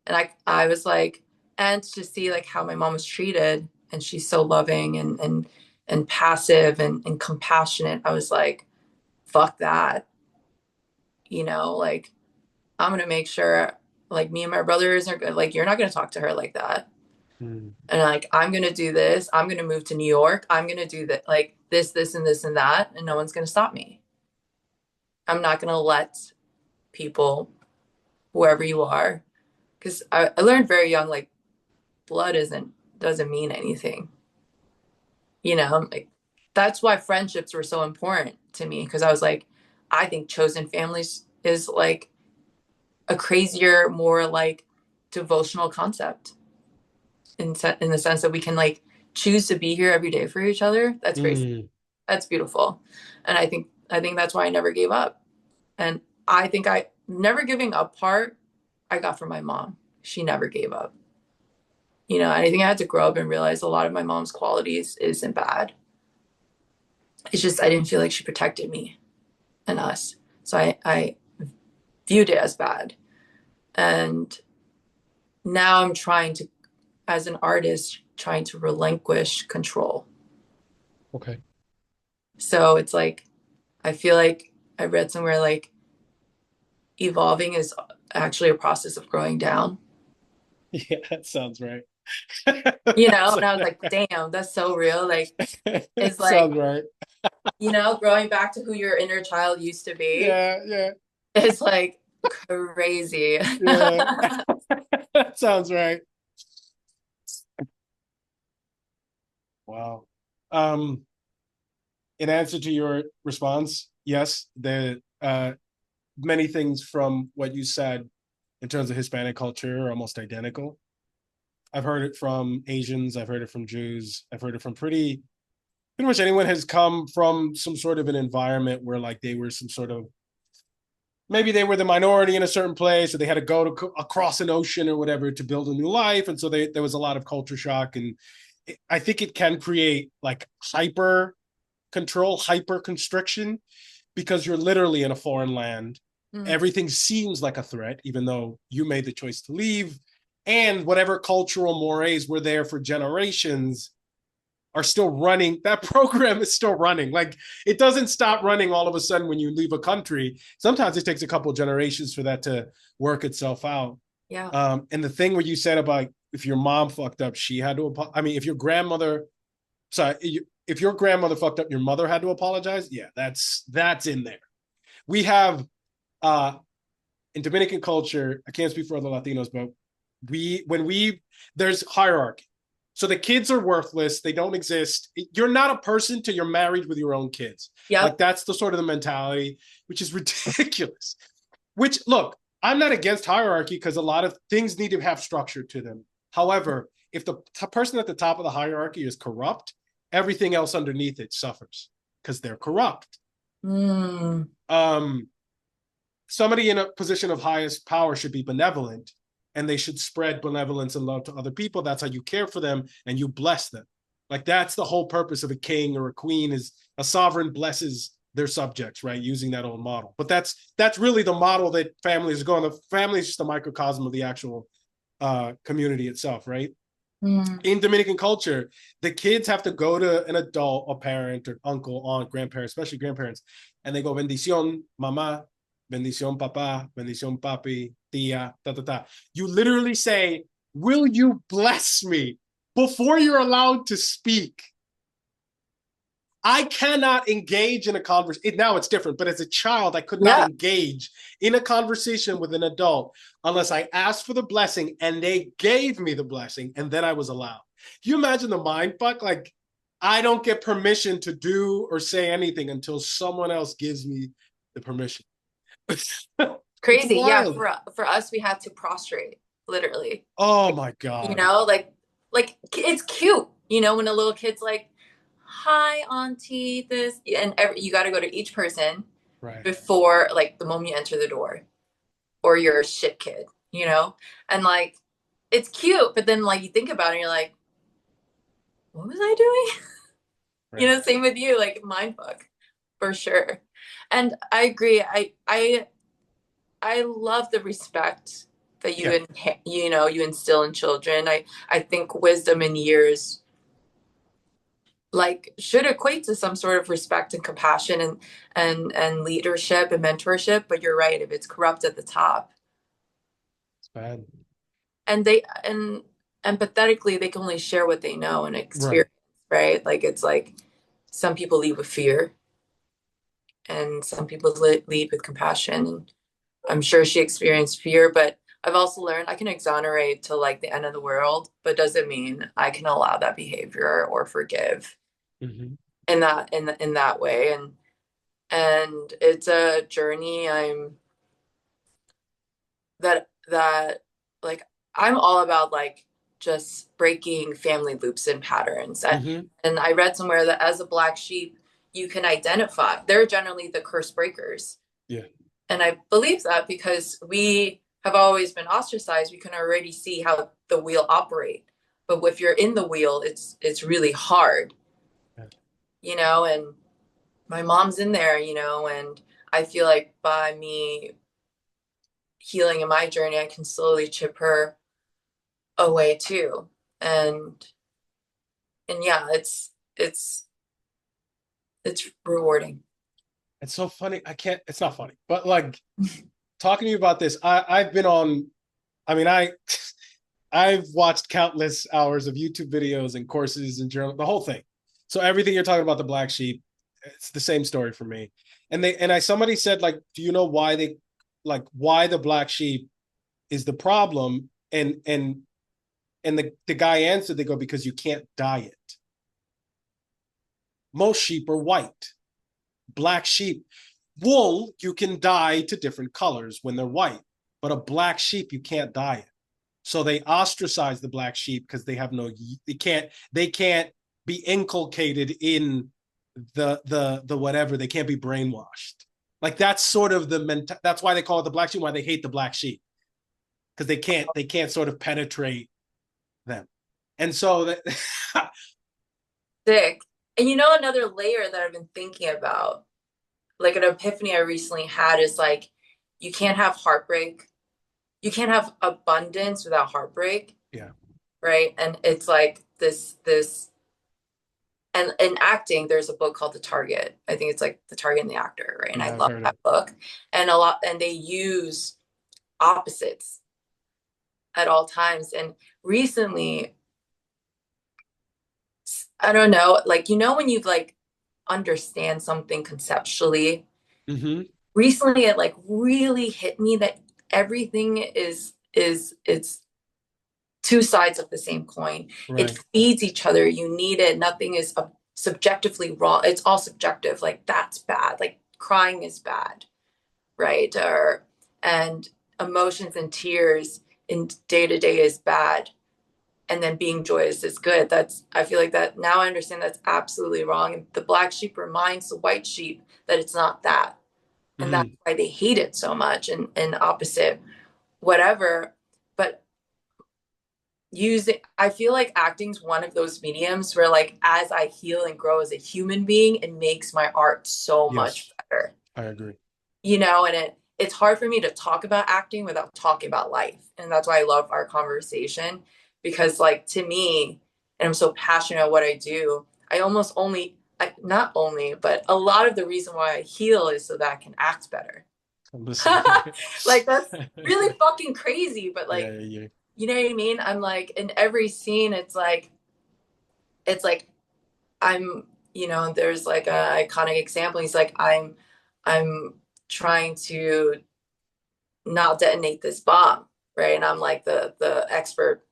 And I was like, and to see like how my mom was treated, and she's so loving and passive and compassionate. I was like, fuck that. You know, like I'm gonna make sure like me and my brothers are good. Like you're not gonna talk to her like that. Mm. And like I'm gonna do this. I'm gonna move to New York. I'm gonna do that like this, and this and that, and no one's gonna stop me. I'm not gonna let people, whoever you are, because I learned very young, like blood doesn't mean anything. You know, like that's why friendships were so important to me because I was like, I think chosen families is like a crazier, more like devotional concept in the sense that we can like choose to be here every day for each other. That's crazy. Mm. That's beautiful. And I think that's why I never gave up. And I think I never giving up part I got from my mom. She never gave up. You know, I think I had to grow up and realize a lot of my mom's qualities isn't bad. It's just I didn't feel like she protected me and us. So I viewed it as bad. And now I'm trying to, as an artist, trying to relinquish control. Okay. So it's like I feel like I read somewhere like evolving is actually a process of growing down. Yeah, that sounds right. You know, and I was like, damn, that's so real. Like it's like, Sounds right. you know, growing back to who your inner child used to be. Yeah, yeah, It's like crazy. yeah. That sounds right. Wow. Um, in answer to your response, yes, the many things from what you said in terms of Hispanic culture are almost identical. I've heard it from Asians, I've heard it from Jews, I've heard it from pretty much anyone has come from some sort of an environment where like they were some sort of maybe they were the minority in a certain place, or they had to go to across an ocean or whatever to build a new life, and so there was a lot of culture shock, and I think it can create like hyper control, hyper constriction, because you're literally in a foreign land. Mm. Everything seems like a threat, even though you made the choice to leave, and whatever cultural mores were there for generations are still running. That program is still running. Like, it doesn't stop running all of a sudden when you leave a country. Sometimes it takes a couple of generations for that to work itself out. Yeah. And the thing where you said about if your mom fucked up, she had to, I mean, if your grandmother, sorry, if your grandmother fucked up, your mother had to apologize. Yeah, that's in there. We have in Dominican culture, I can't speak for other Latinos, but there's hierarchy. So the kids are worthless. They don't exist. You're not a person till you're married with your own kids. Yep. Like, that's the sort of the mentality, which is ridiculous. Which, look, I'm not against hierarchy, because a lot of things need to have structure to them. However, if the person at the top of the hierarchy is corrupt, everything else underneath it suffers because they're corrupt. Mm. Somebody in a position of highest power should be benevolent, and they should spread benevolence and love to other people. That's how you care for them and you bless them. Like, that's the whole purpose of a king or a queen, is a sovereign blesses their subjects, right? Using that old model. But that's really the model that families are going. The family is just a microcosm of the actual community itself, right? Mm. In Dominican culture, the kids have to go to an adult, a parent or uncle, aunt, grandparents, especially grandparents, and they go, bendición, mamá, bendición, papá, bendición, papi, tía, ta, ta, ta. You literally say, will you bless me, before you're allowed to speak. I cannot engage in a conversation. Now it's different, but as a child, I could not engage in a conversation with an adult unless I asked for the blessing and they gave me the blessing, and then I was allowed. Can you imagine the mind fuck? Like, I don't get permission to do or say anything until someone else gives me the permission. Crazy. Yeah. For us, we had to prostrate, literally. Oh my God. You know, like it's cute, you know, when a little kid's like, hi, auntie, this, and you got to go to each person before, like, the moment you enter the door, or you're a shit kid, you know? And like, it's cute, but then like you think about it and you're like, what was I doing? You know, same with you, like, mind fuck, for sure. And I agree. I love the respect that you instill in children. I think wisdom in years like should equate to some sort of respect and compassion and leadership and mentorship. But you're right, if it's corrupt at the top, it's bad. And empathetically, they can only share what they know and experience, right? Like, it's like some people lead with fear and some people lead with compassion. And I'm sure she experienced fear, but I've also learned I can exonerate to like the end of the world, but doesn't mean I can allow that behavior or forgive in that way. And it's a journey that like I'm all about, like, just breaking family loops and patterns. And I read somewhere that as a Black sheep, you can identify, they're generally the curse breakers. Yeah. And I believe that because we have always been ostracized, we can already see how the wheel operate. But if you're in the wheel, it's really hard, you know, and my mom's in there, you know, and I feel like by me healing in my journey, I can slowly chip her away too. And yeah, it's rewarding. It's so funny. It's not funny, but like talking to you about this, I've been on, I mean, I've watched countless hours of YouTube videos and courses and journal, the whole thing. So everything you're talking about, the Black sheep, it's the same story for me. And somebody said, like, do you know why the Black sheep is the problem? And the guy answered, they go, because you can't dye it. Most sheep are white. Black sheep, wool, you can dye to different colors when they're white, but a black sheep, you can't dye it. So they ostracize the Black sheep because they have they can't be inculcated in the whatever. They can't be brainwashed. Like that's sort of that's why they call it the black sheep, why they hate the black sheep. Because they can't sort of penetrate them. And so that Sick. And another layer that I've been thinking about, like an epiphany I recently had is like, you can't have heartbreak. You can't have abundance without heartbreak, yeah, right? And it's like this and in acting, there's a book called The Target. I think it's like The Target and the Actor, right? And I yeah, I've love heard that it. book. And they use opposites at all times. And recently, I don't know, like when you like understand something conceptually, Mm-hmm. recently it like really hit me that everything is it's two sides of the same coin. It Right. feeds each other. You need it. Nothing is subjectively wrong. It's all subjective. Like that's bad. Like crying is bad, right? Or and emotions and tears in day to day is bad. And then being joyous is good. That's I feel like that now I understand that's absolutely wrong. And the black sheep reminds the white sheep that it's not that. And that's Mm-hmm. why they hate it so much and opposite whatever. But using I feel like acting's one of those mediums where like as I heal and grow as a human being, it makes my art so much Yes, better. I agree. And it's hard for me to talk about acting without talking about life. And that's why I love our conversation because like to me, and I'm so passionate about what I do, I almost only not only, but a lot of the reason why I heal is so that I can act better. I'm listening. Like that's really fucking crazy, but Yeah, like yeah, yeah. you know what I mean? I'm like in every scene, it's like I'm, there's like a iconic example. He's like, I'm trying to not detonate this bomb, right? And I'm like the expert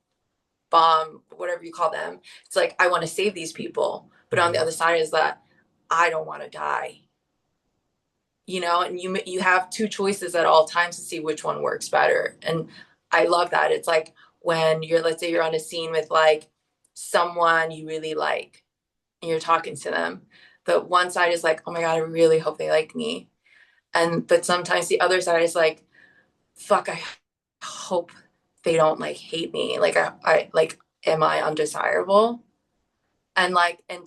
bomb, whatever you call them. It's like I want to save these people, but on the Mm-hmm. other side is that I don't want to die. And you have two choices at all times to see which one works better. And I love that. It's like when let's say you're on a scene with like someone you really like and you're talking to them. The one side is like, oh my God, I really hope they like me. But sometimes the other side is like, fuck, I hope they don't like hate me. Like I like, am I undesirable? And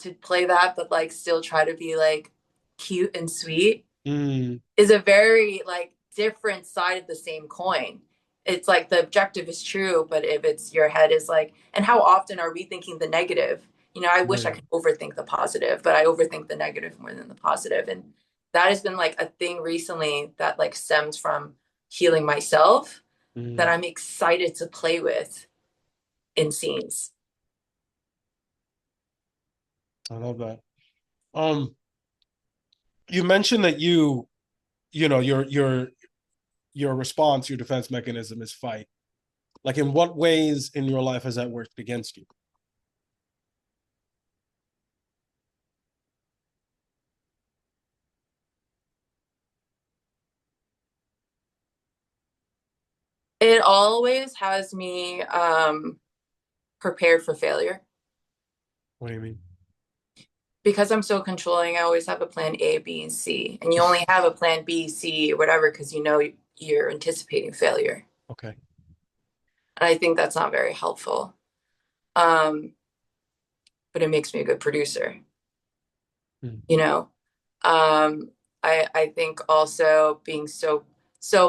to play that, but like still try to be like cute and sweet Mm, is a very like different side of the same coin. It's like the objective is true, but if it's your head is like, and how often are we thinking the negative? I wish I right. could overthink the positive, but I overthink the negative more than the positive. And that has been like a thing recently that like stems from healing myself that Mm, I'm excited to play with in scenes. I love that. Um, you mentioned that you know, your response, your defense mechanism is fight. Like, in what ways in your life has that worked against you? It always has me prepared for failure. What do you mean? Because I'm so controlling, I always have a plan A, B, and C. And you only have a plan B, C, or whatever because you're anticipating failure. Okay. And I think that's not very helpful. Um, but it makes me a good producer, Mm, you know. Um, I think also being so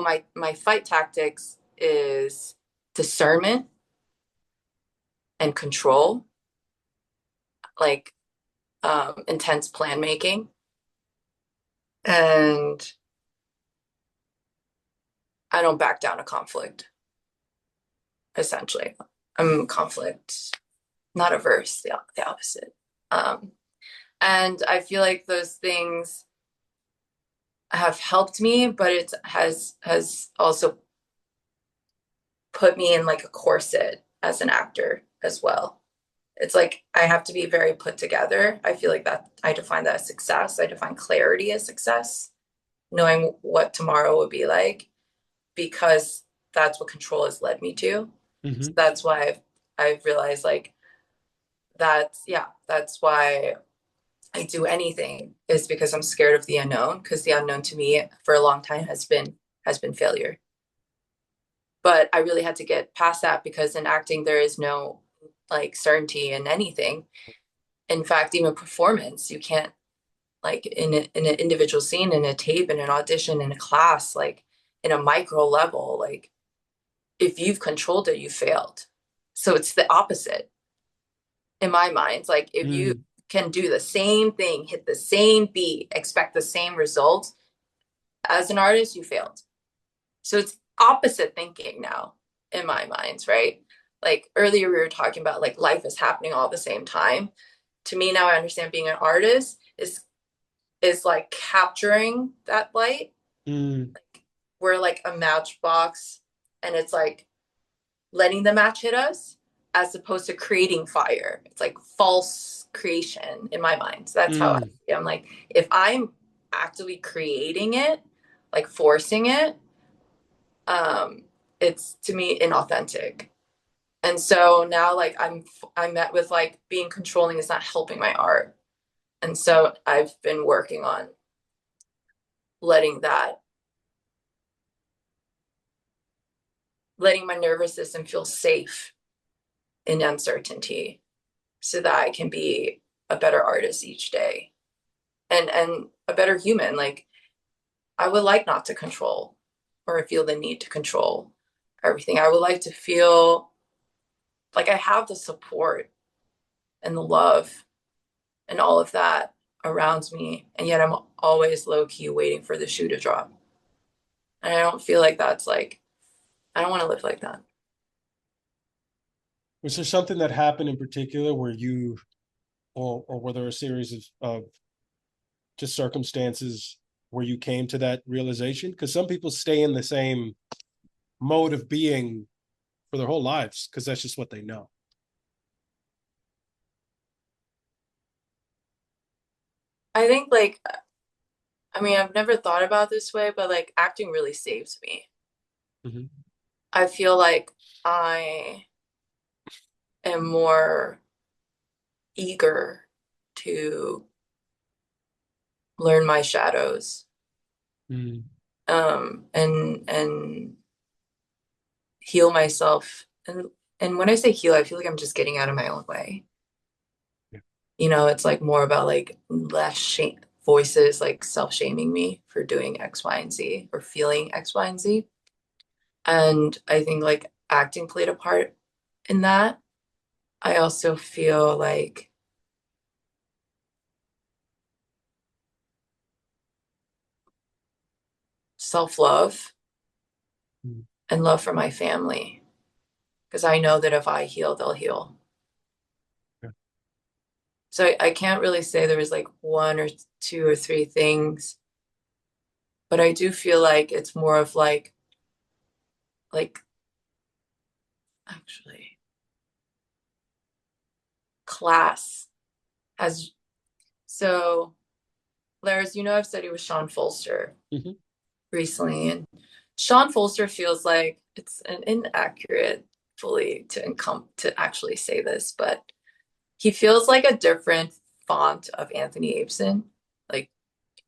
my fight tactics is discernment and control, like intense plan making. And I don't back down to conflict, essentially. I'm conflict not averse, the opposite. Um, and I feel like those things have helped me, but it has also put me in like a corset as an actor as well. It's like I have to be very put together. I feel like that I define that as success. I define clarity as success, knowing what tomorrow will be like, because that's what control has led me to. So mm-hmm. that's why I've realized like that's why I do anything is because I'm scared of the unknown, because the unknown to me for a long time has been failure. But I really had to get past that because in acting there is no like certainty in anything. In fact, even performance, you can't like in an individual scene, in a tape, in an audition, in a class, like in a micro level, like if you've controlled it, you failed. So it's the opposite in my mind. Like if you Mm, can do the same thing, hit the same beat, expect the same results as an artist, you failed. So it's opposite thinking now in my mind, right? Like earlier we were talking about like life is happening all at the same time. To me now I understand being an artist is like capturing that light. mm, We're like a matchbox and it's like letting the match hit us as opposed to creating fire. It's like false creation in my mind. So that's how mm. I'm like, if I'm actively creating it, like forcing it, um, it's to me inauthentic. And so now like I'm met with like being controlling is not helping my art. And so I've been working on letting that letting my nervous system feel safe in uncertainty so that I can be a better artist each day and a better human. Like I would like not to control or feel the need to control everything. I would like to feel like I have the support and the love and all of that around me. And yet I'm always low key waiting for the shoe to drop. And I don't feel like that's like, I don't want to live like that. Was there something that happened in particular where you, or were there a series of just circumstances where you came to that realization? Because some people stay in the same mode of being for their whole lives because that's just what they know. I think like, I mean, I've never thought about this way, but like acting really saves me. Mm-hmm. I feel like I am more eager to learn my shadows Mm-hmm. and heal myself. And when I say heal, I feel like I'm just getting out of my own way. Yeah. You know, it's like more about like less shame voices like self-shaming me for doing X, Y, and Z or feeling X, Y, and Z. And I think like acting played a part in that. I also feel like self-love Mm-hmm. and love for my family because I know that if I heal, they'll heal. Yeah. So I can't really say there was like one or two or three things, but I do feel like it's more of like actually class has so Laris, you know I've studied with Sean Folster Mm-hmm. recently, and Sean Folster feels like it's an inaccurate fully to actually say this, but he feels like a different font of Anthony Abeson, like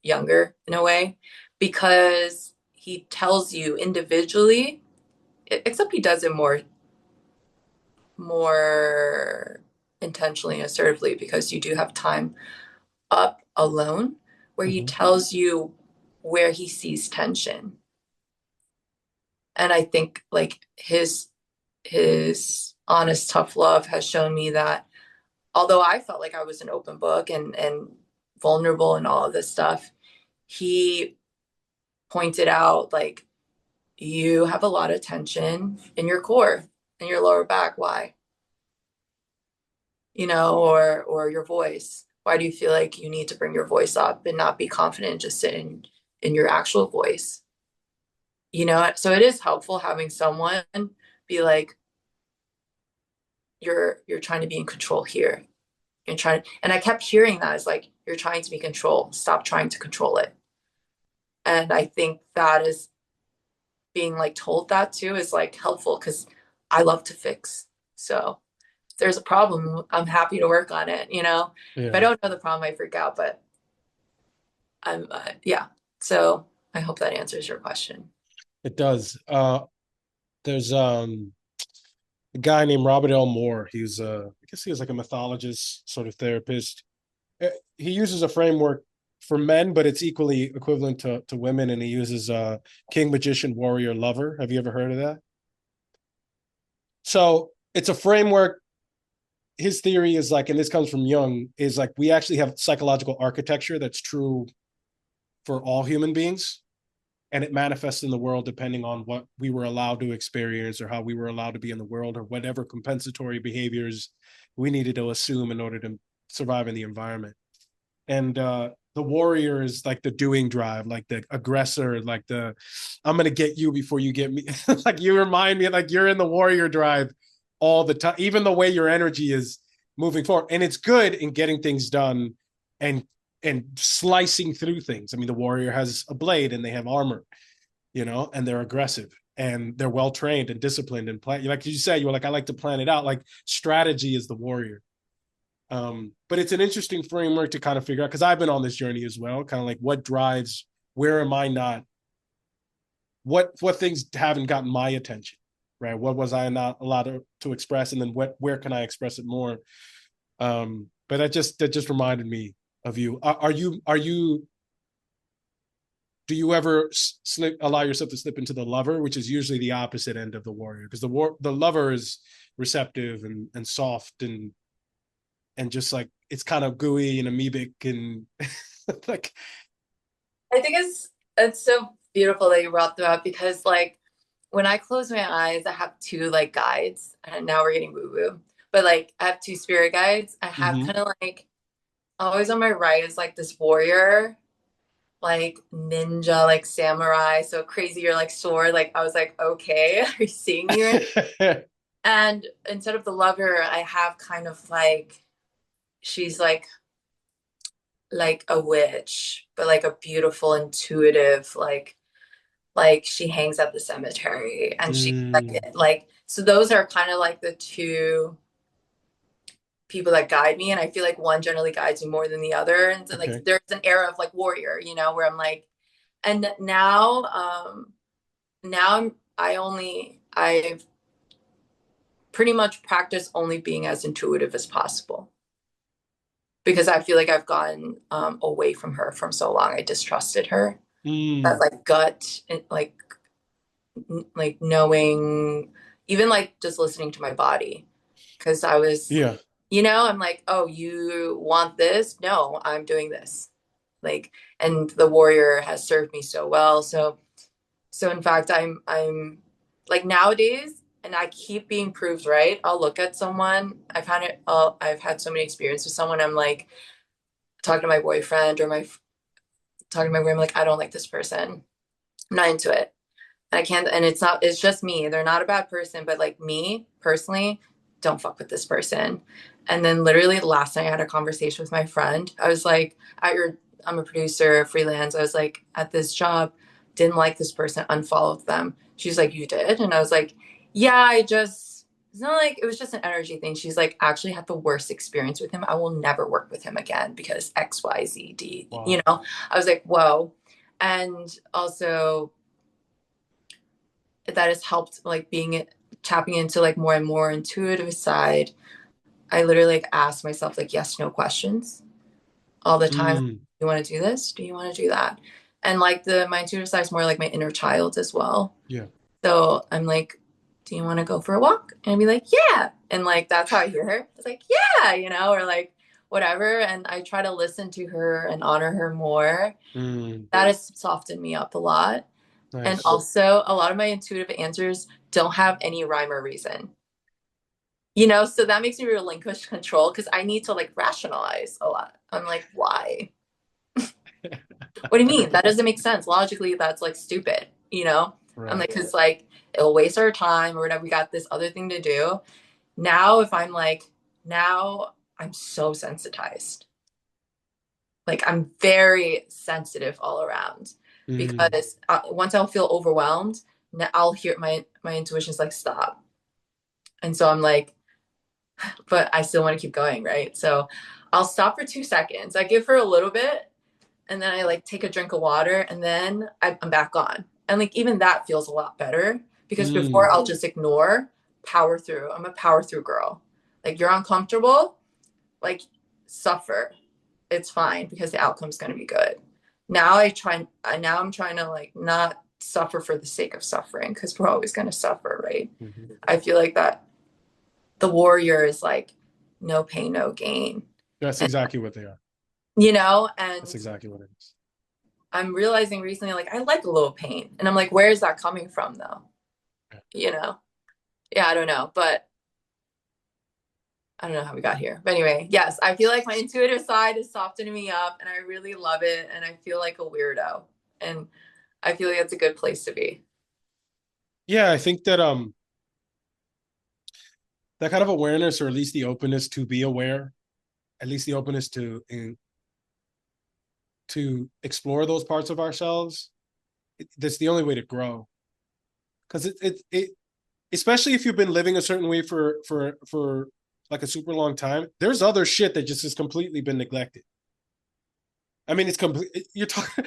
younger in a way, because he tells you individually, except he does it more intentionally and assertively because you do have time up alone where he Mm-hmm. tells you where he sees tension. And I think like his honest tough love has shown me that although I felt like I was an open book and vulnerable and all of this stuff, he pointed out like you have a lot of tension in your core, in your lower back. Why? You know, or your voice. Why do you feel like you need to bring your voice up and not be confident and just sit in your actual voice? You know, so it is helpful having someone be like, you're trying to be in control here. You're trying, and I kept hearing that as like, you're trying to be control. Stop trying to control it. And I think that is being like told that too is like helpful because I love to fix. So there's a problem, I'm happy to work on it, you know? If I Yeah, don't know the problem, I freak out, but yeah. So I hope that answers your question. it does. There's a guy named Robert L. Moore. I guess he was like a mythologist, sort of therapist. He uses a framework for men, but it's equally equivalent to women. And he uses king, magician, warrior, lover. Have you ever heard of that? So it's a framework. His theory is like, and this comes from Jung, is like we actually have psychological architecture that's true for all human beings, and it manifests in the world depending on what we were allowed to experience or how we were allowed to be in the world or whatever compensatory behaviors we needed to assume in order to survive in the environment. And the warrior is like the doing drive, like the aggressor, like the I'm gonna get you before you get me. Like you remind me, like you're in the warrior drive all the time, even the way your energy is moving forward. And it's good in getting things done and slicing through things. I mean, the warrior has a blade and they have armor, and they're aggressive and they're well trained and disciplined and plan. Like you said, you were like, I like to plan it out. Like strategy is the warrior. But it's an interesting framework to kind of figure out because I've been on this journey as well. Kind of like what drives, where am I not, what things haven't gotten my attention, right? What was I not allowed to express, and then where can I express it more? But that just reminded me of you. Are you do you ever allow yourself to slip into the lover, which is usually the opposite end of the warrior? Because the lover is receptive and soft and just like it's kind of gooey and amoebic and like I think it's so beautiful that you brought that up because like when I close my eyes, I have two like guides, and now we're getting woo woo. But like I have two spirit guides. I have mm-hmm. kind of like always on my right is like this warrior, like ninja, like samurai, so crazy, you're like sword. Like I was like, okay, are you seeing me right? And instead of the lover, I have kind of like she's like a witch, but like a beautiful, intuitive, like she hangs at the cemetery and she mm, like so those are kind of like the two people that guide me, and I feel like one generally guides me more than the other, and so like okay. there's an era of like warrior, where I'm like, and now now I've pretty much practiced only being as intuitive as possible because I feel like I've gotten away from her from so long. I distrusted her, that Mm, like gut and like knowing, even like just listening to my body, because I was, yeah. I'm like, oh, you want this? No, I'm doing this. Like, and the warrior has served me so well. So in fact, I'm like nowadays, and I keep being proved right. I'll look at someone. I've had so many experiences with someone. I'm like talking to my boyfriend or my talking to my room. Like, I don't like this person. I'm not into it. I can't, and it's not, it's just me. They're not a bad person, but like me personally, don't fuck with this person. And then literally last night I had a conversation with my friend. I was like, I'm a producer, freelance. I was like, at this job, didn't like this person, unfollowed them. She's like, you did? And I was like, yeah, it's not like, it was just an energy thing. She's like, actually had the worst experience with him. I will never work with him again because X, Y, Z, D, Wow. I was like, whoa. And also, that has helped like tapping into like more and more intuitive side. I literally like ask myself like yes no questions all the time. Do Mm, you want to do this? Do you want to do that? And like my intuitive side is more like my inner child as well. yeah. So I'm like, do you want to go for a walk? And I'd be like, yeah. And like that's how I hear her. It's like, yeah, or like whatever. And I try to listen to her and honor her more. Mm, That has softened me up a lot. And nice. also, a lot of my intuitive answers don't have any rhyme or reason. So that makes me relinquish control because I need to like rationalize a lot. I'm like, why? What do you mean? That doesn't make sense. Logically, that's like stupid, I'm Right. like, because like it'll waste our time or whatever. We got this other thing to do. Now, if I'm like, now I'm so sensitized. Like, I'm very sensitive all around Mm, because once I'll feel overwhelmed, I'll hear my intuition's like, stop. And so I'm like, but I still want to keep going, right? So I'll stop for 2 seconds. I give her a little bit, and then I like take a drink of water, and then I'm back on. And like even that feels a lot better because before Mm, I'll just ignore, power through. I'm a power through girl. Like you're uncomfortable, like suffer. It's fine because the outcome's going to be good. Now I'm trying to like not suffer for the sake of suffering because we're always going to suffer, right? mhm. I feel like that the warrior is like no pain, no gain. That's And, exactly what they are. and That's exactly what it is. I'm realizing recently, like, I like a little pain. And I'm like, where is that coming from though? Yeah. You know? Yeah, I don't know. But I don't know how we got here. But anyway, yes, I feel like my intuitive side is softening me up and I really love it. And I feel like a weirdo. And I feel like it's a good place to be. Yeah, I think that that kind of awareness, or at least the openness to be aware, at least the openness to explore those parts of ourselves, that's the only way to grow. Because it especially if you've been living a certain way for like a super long time, there's other shit that just has completely been neglected. I mean, it's complete. You're talking.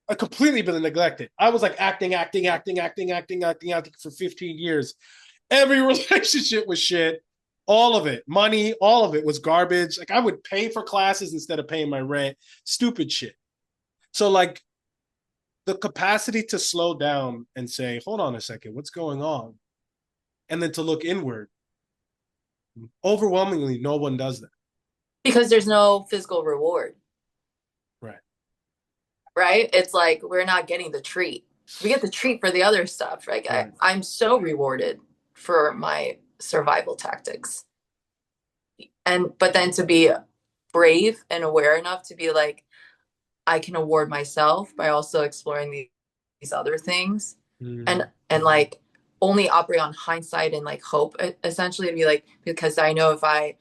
I completely been neglected. I was like acting for 15 years. Every relationship was shit. All of it, money, all of it was garbage. Like I would pay for classes instead of paying my rent. Stupid shit. So like the capacity to slow down and say, hold on a second, what's going on? And then to look inward. Overwhelmingly, no one does that. Because there's no physical reward, Right. right? It's like we're not getting the treat. We get the treat for the other stuff. Like Right. I'm so rewarded for my survival tactics. And but then to be brave and aware enough to be like, I can award myself by also exploring these other things Mm. and like only operate on hindsight and like hope essentially to be like because I know if I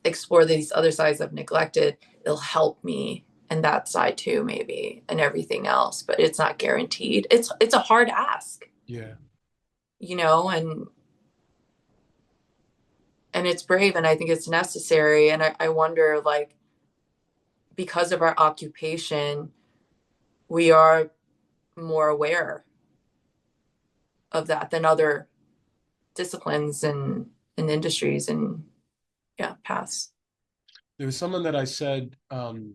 explore these other sides I've neglected, it'll help me and that side too maybe and everything else, but it's not guaranteed. It's a hard ask, Yeah. you know, and it's brave and I think it's necessary and I wonder like because of our occupation we are more aware of that than other disciplines and industries and yeah paths. There was someone that I said, I can't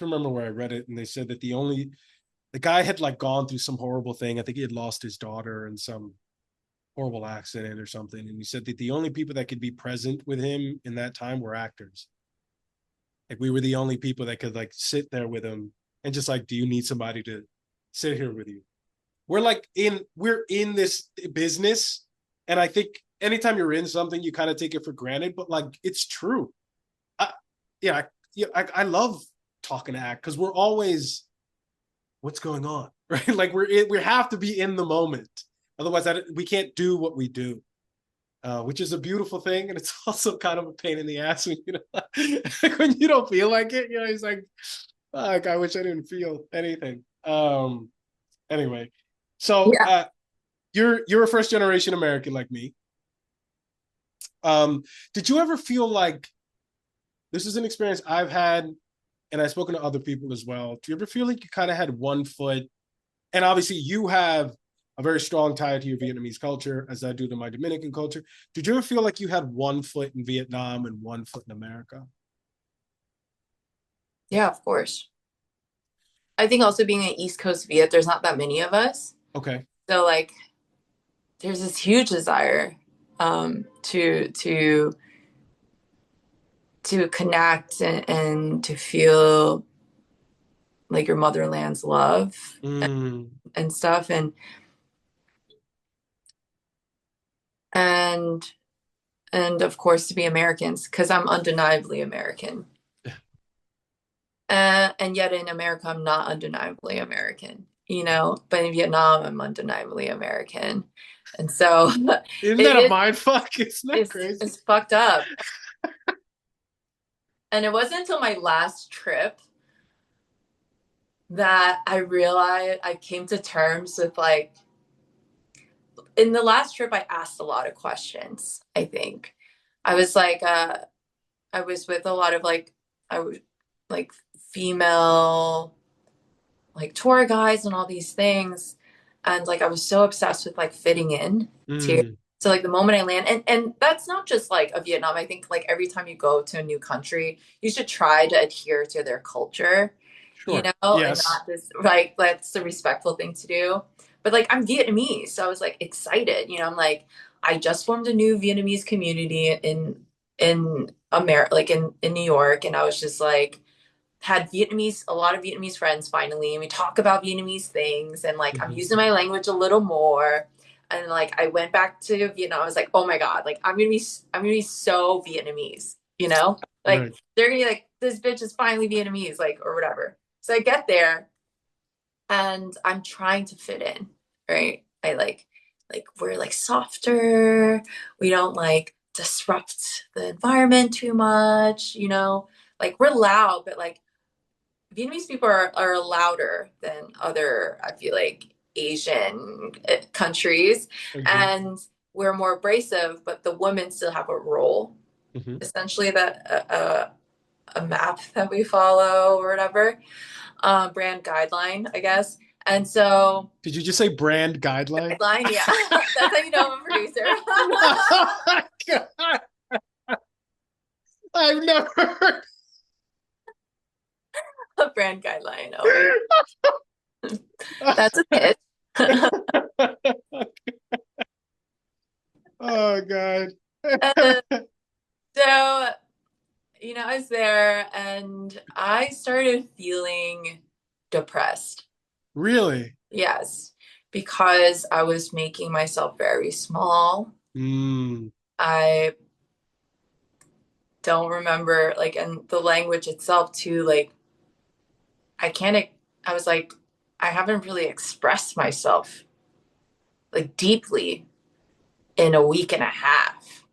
remember where I read it, and they said that the guy had like gone through some horrible thing. I think he had lost his daughter in some horrible accident or something. And he said that the only people that could be present with him in that time were actors. Like we were the only people that could like sit there with him and just like, do you need somebody to sit here with you? We're in this business. And I think anytime you're in something, you kind of take it for granted, but like it's true. I, yeah, I love talking to act because we're always what's going on, right? Like we have to be in the moment, otherwise we can't do what we do, which is a beautiful thing, and it's also kind of a pain in the ass when like when you don't feel like it. It's like, fuck, I wish I didn't feel anything. Anyway, so Yeah. you're a first generation American like me. Um, did you ever feel like this is an experience I've had, and I've spoken to other people as well? Do you ever feel like you kind of had one foot, and obviously you have a very strong tie to your Vietnamese culture, as I do to my Dominican culture. Did you ever feel like you had one foot in Vietnam and one foot in America? Yeah, of course. I think also being an East Coast Viet, there's not that many of us. Okay. So like there's this huge desire to connect and to feel like your motherland's love Mm. and stuff and and of course to be Americans because I'm undeniably American. And yet in America, I'm not undeniably American, you know, but in Vietnam, I'm undeniably American. And so Isn't it that a is, mind fuck? Isn't that crazy? it's fucked up. And it wasn't until my last trip that I realized I came to terms with like, in the last trip, I asked a lot of questions, I think. I was like I was with a lot of like I was like female like tour guides and all these things. And like I was so obsessed with like fitting in too. Mm, So like the moment I land, and that's not just like a Vietnam. I think like every time you go to a new country, you should try to adhere to their culture, you sure. know, and Yes. not just like that's the respectful thing to do. But like I'm Vietnamese, so I was like excited, you know, I'm like, I just formed a new Vietnamese community in America, like in New York, and I was just like had Vietnamese, a lot of Vietnamese friends finally, and we talk about Vietnamese things, and like I'm Mhm. using my language a little more. And like I went back to Vietnam, I was like, oh my God, like I'm gonna be so Vietnamese, you know? Like Right. they're gonna be like, this bitch is finally Vietnamese, like, or whatever. So I get there and I'm trying to fit in, right? I like we're like softer, we don't like disrupt the environment too much, you know? Like we're loud, but like Vietnamese people are louder than other, I feel like, Asian countries. Agree. And we're more abrasive, but the women still have a role, Hmm. essentially, that a map that we follow or whatever, brand guideline, I guess. And so, Did you just say brand guideline? guideline, yeah, that's how you know I'm a producer. Oh, God. I've never heard. A brand guideline. Oh my, that's a pitch. Oh God. And so you know, I was there and I started feeling depressed. Really? Yes, because I was making myself very small. Mm, I don't remember, like, and the language itself, too, like, I can't, I was like, I haven't really expressed myself, like, deeply in a week and a half.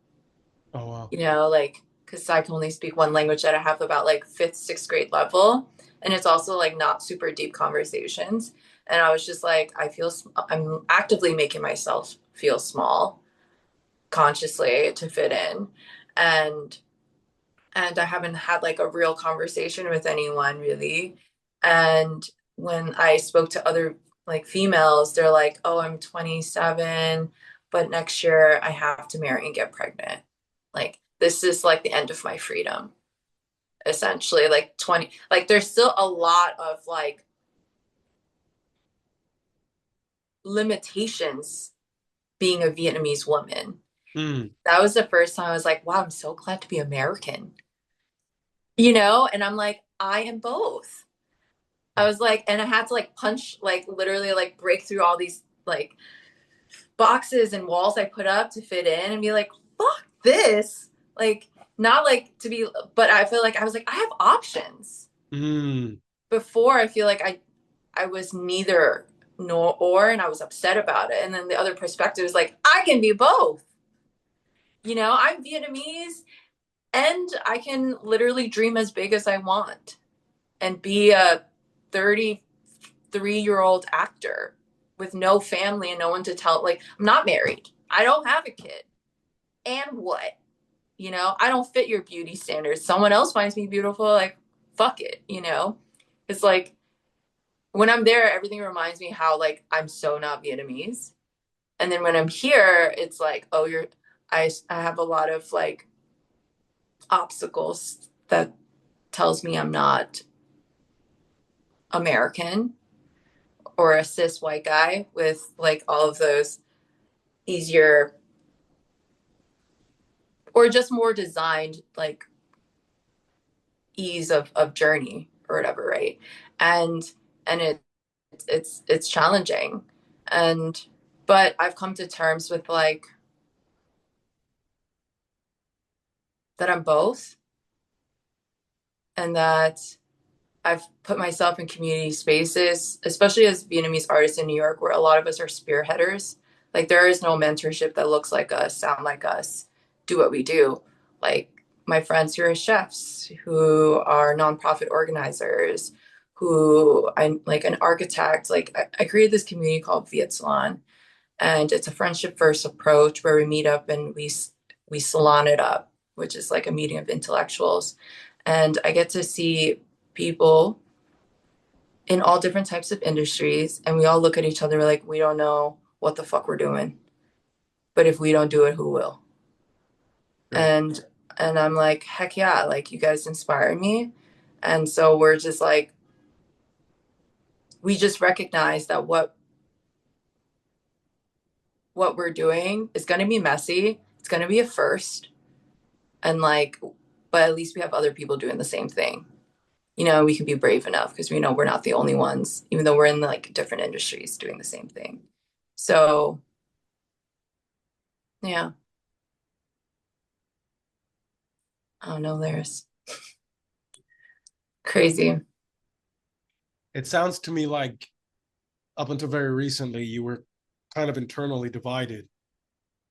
oh wow. You know, like, because I can only speak one language that I have about like fifth, sixth grade level. And it's also like not super deep conversations. And I was just like, I'm actively making myself feel small consciously to fit in. And, and I haven't had like a real conversation with anyone really. And when I spoke to other like females, they're like, oh, I'm 27, but next year I have to marry and get pregnant. Like, this is like the end of my freedom, essentially. Like, 20, like, there's still a lot of like limitations being a Vietnamese woman. Mm, That was the first time I was like, wow, I'm so glad to be American, you know? And I'm like, I am both. I was like, and I had to like punch, like literally like break through all these like boxes and walls I put up to fit in and be like, fuck this. Like, not like to be, but I feel like I was like, I have options. mm, Before, I feel like I was neither nor or, and I was upset about it. And then the other perspective is like, I can be both. You know, I'm Vietnamese and I can literally dream as big as I want and be a 33-year-old actor with no family and no one to tell. Like, I'm not married. I don't have a kid. And what? You know, I don't fit your beauty standards. Someone else finds me beautiful, like, fuck it, you know? It's like when I'm there, everything reminds me how, like, I'm so not Vietnamese. And then when I'm here, it's like, oh, I have a lot of like obstacles that tells me I'm not American or a cis white guy with like all of those easier or just more designed like ease of journey or whatever, right? And and it's challenging. And but I've come to terms with like that I'm both and that I've put myself in community spaces, especially as Vietnamese artists in New York, where a lot of us are spearheaders. Like there is no mentorship that looks like us, sound like us, do what we do. Like my friends who are chefs, who are nonprofit organizers, who I like an architect. Like I created this community called Viet Salon, and it's a friendship first approach where we meet up and we salon it up. which is like a meeting of intellectuals. And I get to see people in all different types of industries, and we all look at each other like we don't know what the fuck we're doing. But if we don't do it, who will? Right. And I'm like, heck yeah, like you guys inspire me. And so we're just like, we just recognize that what we're doing is going to be messy. It's going to be a first. And like, but at least we have other people doing the same thing. You know, we can be brave enough because we know we're not the only ones, even though we're in like different industries doing the same thing. So, yeah, I don't know, there's crazy. It sounds to me like up until very recently, you were kind of internally divided.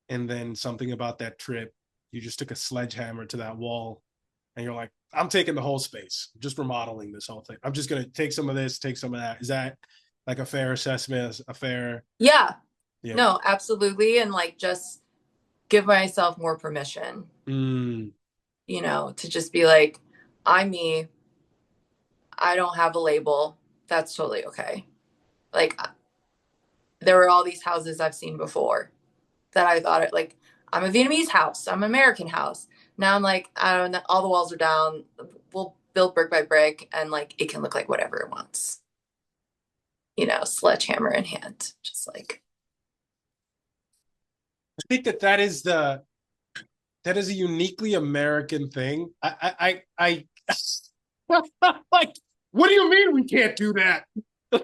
And then something about that trip, you just took a sledgehammer to that wall and you're like, I'm taking the whole space, just remodeling this whole thing. I'm just going to take some of this, take some of that. Is that like a fair assessment? A fair, Yeah, yeah. no, absolutely. And like, just give myself more permission, Mm, you know, to just be like, I'm me. I don't have a label. That's totally okay. Like, there were all these houses I've seen before that I thought it like, I'm a Vietnamese house, I'm an American house. Now I'm like, I don't know, all the walls are down. We'll build brick by brick and like it can look like whatever it wants, you know, sledgehammer in hand. Just like, I think that that is a uniquely American thing. Like, what do you mean we can't do that?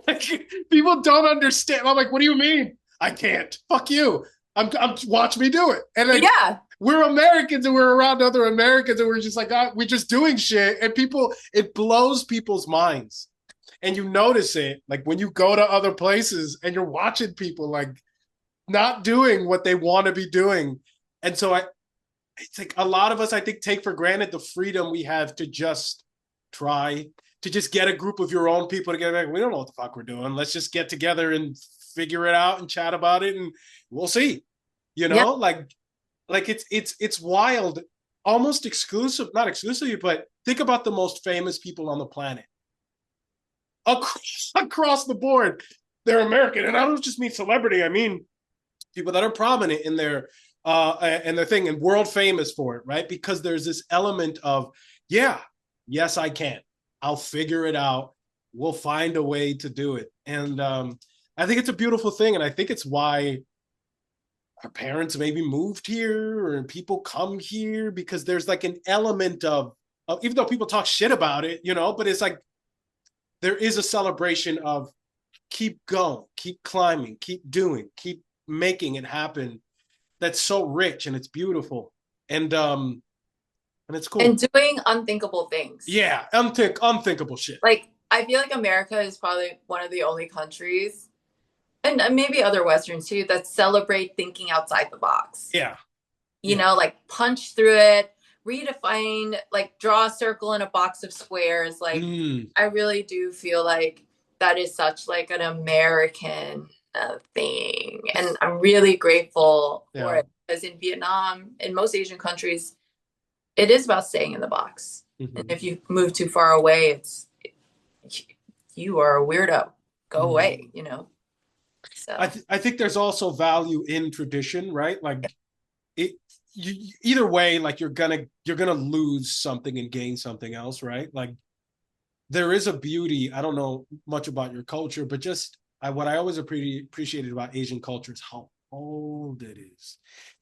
Like, people don't understand. I'm like, what do you mean I can't? Fuck you. I'm watch me do it. And like, yeah, we're Americans and we're around other Americans and we're just like, we're just doing shit. And people, it blows people's minds. And you notice it like when you go to other places and you're watching people like not doing what they want to be doing. And so it's like a lot of us, I think, take for granted the freedom we have to just try to just get a group of your own people together. Like, we don't know what the fuck we're doing. Let's just get together and figure it out and chat about it, and we'll see. You yeah. know, like it's wild, almost exclusive, not exclusively, but think about the most famous people on the planet across the board. They're American, and I don't just mean celebrity. I mean people that are prominent in their and their thing and world famous for it, right? Because there's this element of, yeah, yes, I can. I'll figure it out. We'll find a way to do it. And I think it's a beautiful thing. And I think it's why our parents maybe moved here or people come here because there's like an element of even though people talk shit about it, you know, but it's like there is a celebration of keep going, keep climbing, keep doing, keep making it happen. That's so rich and it's beautiful. And it's And cool. doing unthinkable things. Yeah, unthinkable shit. Like, I feel like America is probably one of the only countries, and maybe other Westerns too, that celebrate thinking outside the box. Yeah, You yeah. know, like punch through it, redefine, like draw a circle in a box of squares. Like, Mm, I really do feel like that is such like an American thing. And I'm really grateful for yeah. it because in Vietnam, in most Asian countries, it is about staying in the box. And Mm-hmm. if you move too far away, you are a weirdo. Go Mm-hmm. away, you know? I So, I think there's also value in tradition, right? Like it. Either way, like you're gonna lose something and gain something else, right? Like there is a beauty. I don't know much about your culture, but just what I always appreciated about Asian culture is how old it is,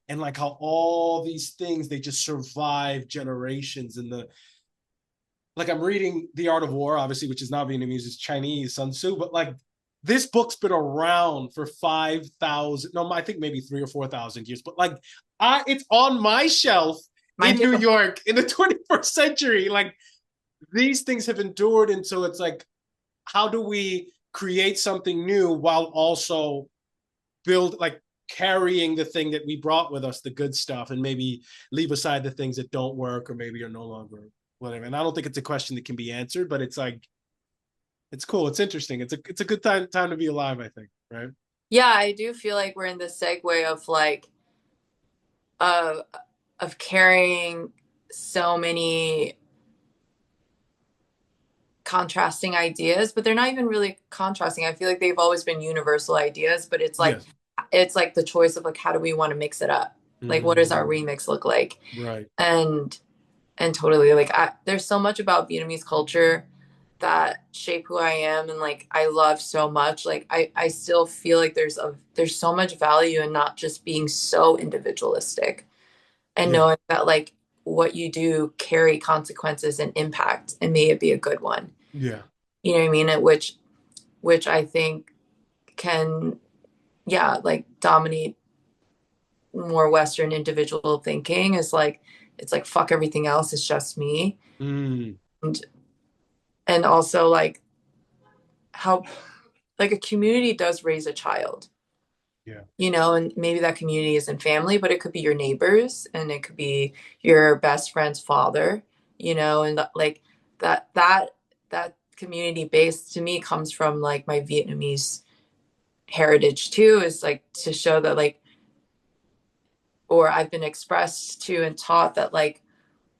and like how all these things they just survive generations. And the like I'm reading The Art of War, obviously, which is not Vietnamese, it's Chinese, Sun Tzu, but like this book's been around for 5,000, no, I think maybe 3 or 4,000 years, but like it's on my shelf mine in New too. York in the 21st century. Like these things have endured. And so it's like, how do we create something new while also build like carrying the thing that we brought with us, the good stuff, and maybe leave aside the things that don't work or maybe are no longer whatever. And I don't think it's a question that can be answered, but it's like it's cool. It's interesting. It's a good time to be alive, I think, right? Yeah, I do feel like we're in the segue of like, uh, of carrying. so many contrasting ideas, but they're not even really contrasting. I feel like they've always been universal ideas, but Yes. it's like the choice of like how do we want to mix it up? Like what does our Mm, remix look like? right. And totally like there's so much about Vietnamese culture that shape who I am and like I love so much. Like I still feel like there's so much value in not just being so individualistic and Yeah. knowing that like what you do carry consequences and impact and may it be a good one. Yeah. You know what I mean? Which I think can, yeah, like dominate more Western individual thinking is like, it's like, fuck everything else. It's just me. Mm, And, and also like how, like a community does raise a child, yeah. you know, and maybe that community isn't family, but it could be your neighbors and it could be your best friend's father, you know, and like that community base to me comes from like my Vietnamese heritage too, is like to show that like, or I've been expressed to and taught that like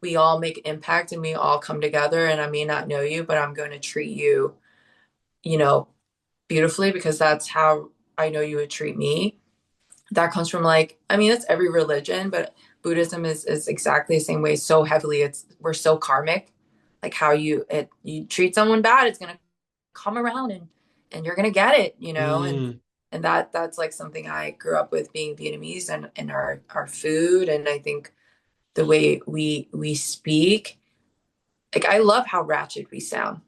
we all make an impact and we all come together and I may not know you, but I'm going to treat you, you know, beautifully because that's how I know you would treat me. That comes from like, I mean, it's every religion, but Buddhism is exactly the same way. So heavily, we're so karmic. Like how you treat someone bad, it's gonna come around and you're gonna get it, you know. Mm, And that's like something I grew up with being Vietnamese and our food, and I think the way we speak. Like I love how ratchet we sound.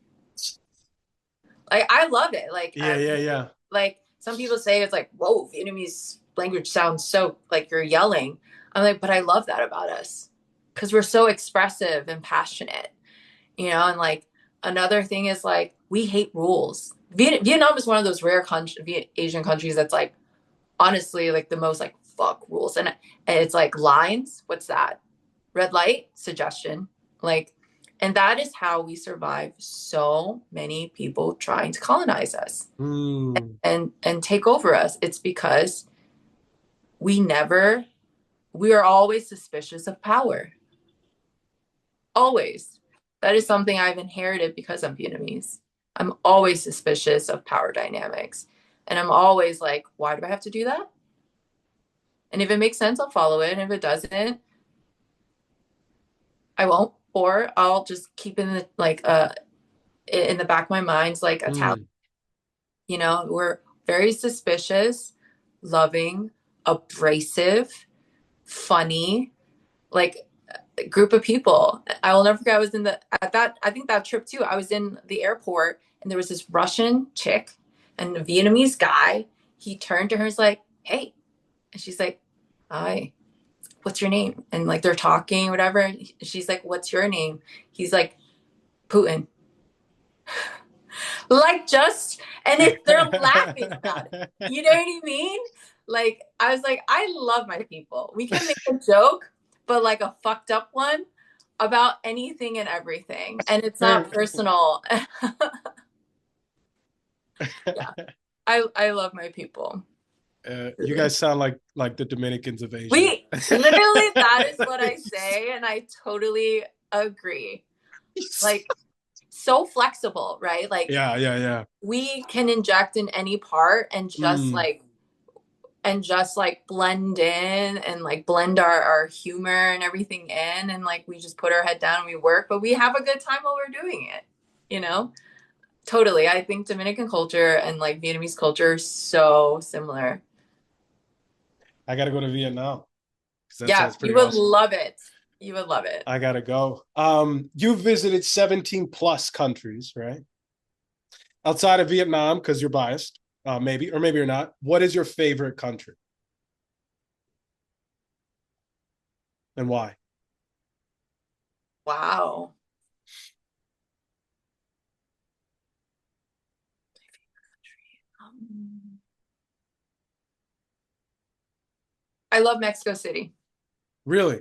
Like I love it. yeah. Yeah. Yeah. Like some people say it's like, whoa, Vietnamese language sounds so like you're yelling. I'm like, but I love that about us because we're so expressive and passionate, you know. And like another thing is like we hate rules. Vietnam is one of those rare Asian countries that's like honestly like the most like fuck rules, and it's like lines. What's that? Red light suggestion, like, and that is how we survive so many people trying to colonize us Mm, and take over us. It's because we never we are always suspicious of power, always. That is something I've inherited because I'm Vietnamese. I'm always suspicious of power dynamics, and I'm always like, why do I have to do that? And if it makes sense, I'll follow it, and if it doesn't, I won't, or I'll just keep in the like in the back of my mind's like a talent. mm. You know, we're very suspicious, loving, abrasive, funny, like group of people. I will never forget. I was in the at that I think that trip too. I was in the airport and there was this Russian chick and a Vietnamese guy. He turned to her, he's like, "Hey," and she's like, "Hi, what's your name?" And like they're talking, whatever. And she's like, "What's your name?" He's like, "Putin." Like just and if they're laughing about it, you know what I mean? Like I was like, I love my people. We can make a joke, but like a fucked up one about anything and everything, and it's not personal. Yeah, I love my people. You guys sound like the Dominicans of Asia. We literally that is what I say, and I totally agree. Like so flexible, right? Like Yeah, yeah, yeah. we can inject in any part Mm, and just like blend in and like blend our humor and everything in and like we just put our head down and we work, but we have a good time while we're doing it, you know. Totally, I think Dominican culture and like Vietnamese culture are so similar. I gotta go to Vietnam because that Yeah, sounds you pretty would awesome. love it. You would love it. I gotta go. You've visited 17 plus countries, right? Outside of Vietnam, because you're biased, maybe, or maybe you're not. What is your favorite country and why? Wow. um, I love Mexico City. Really?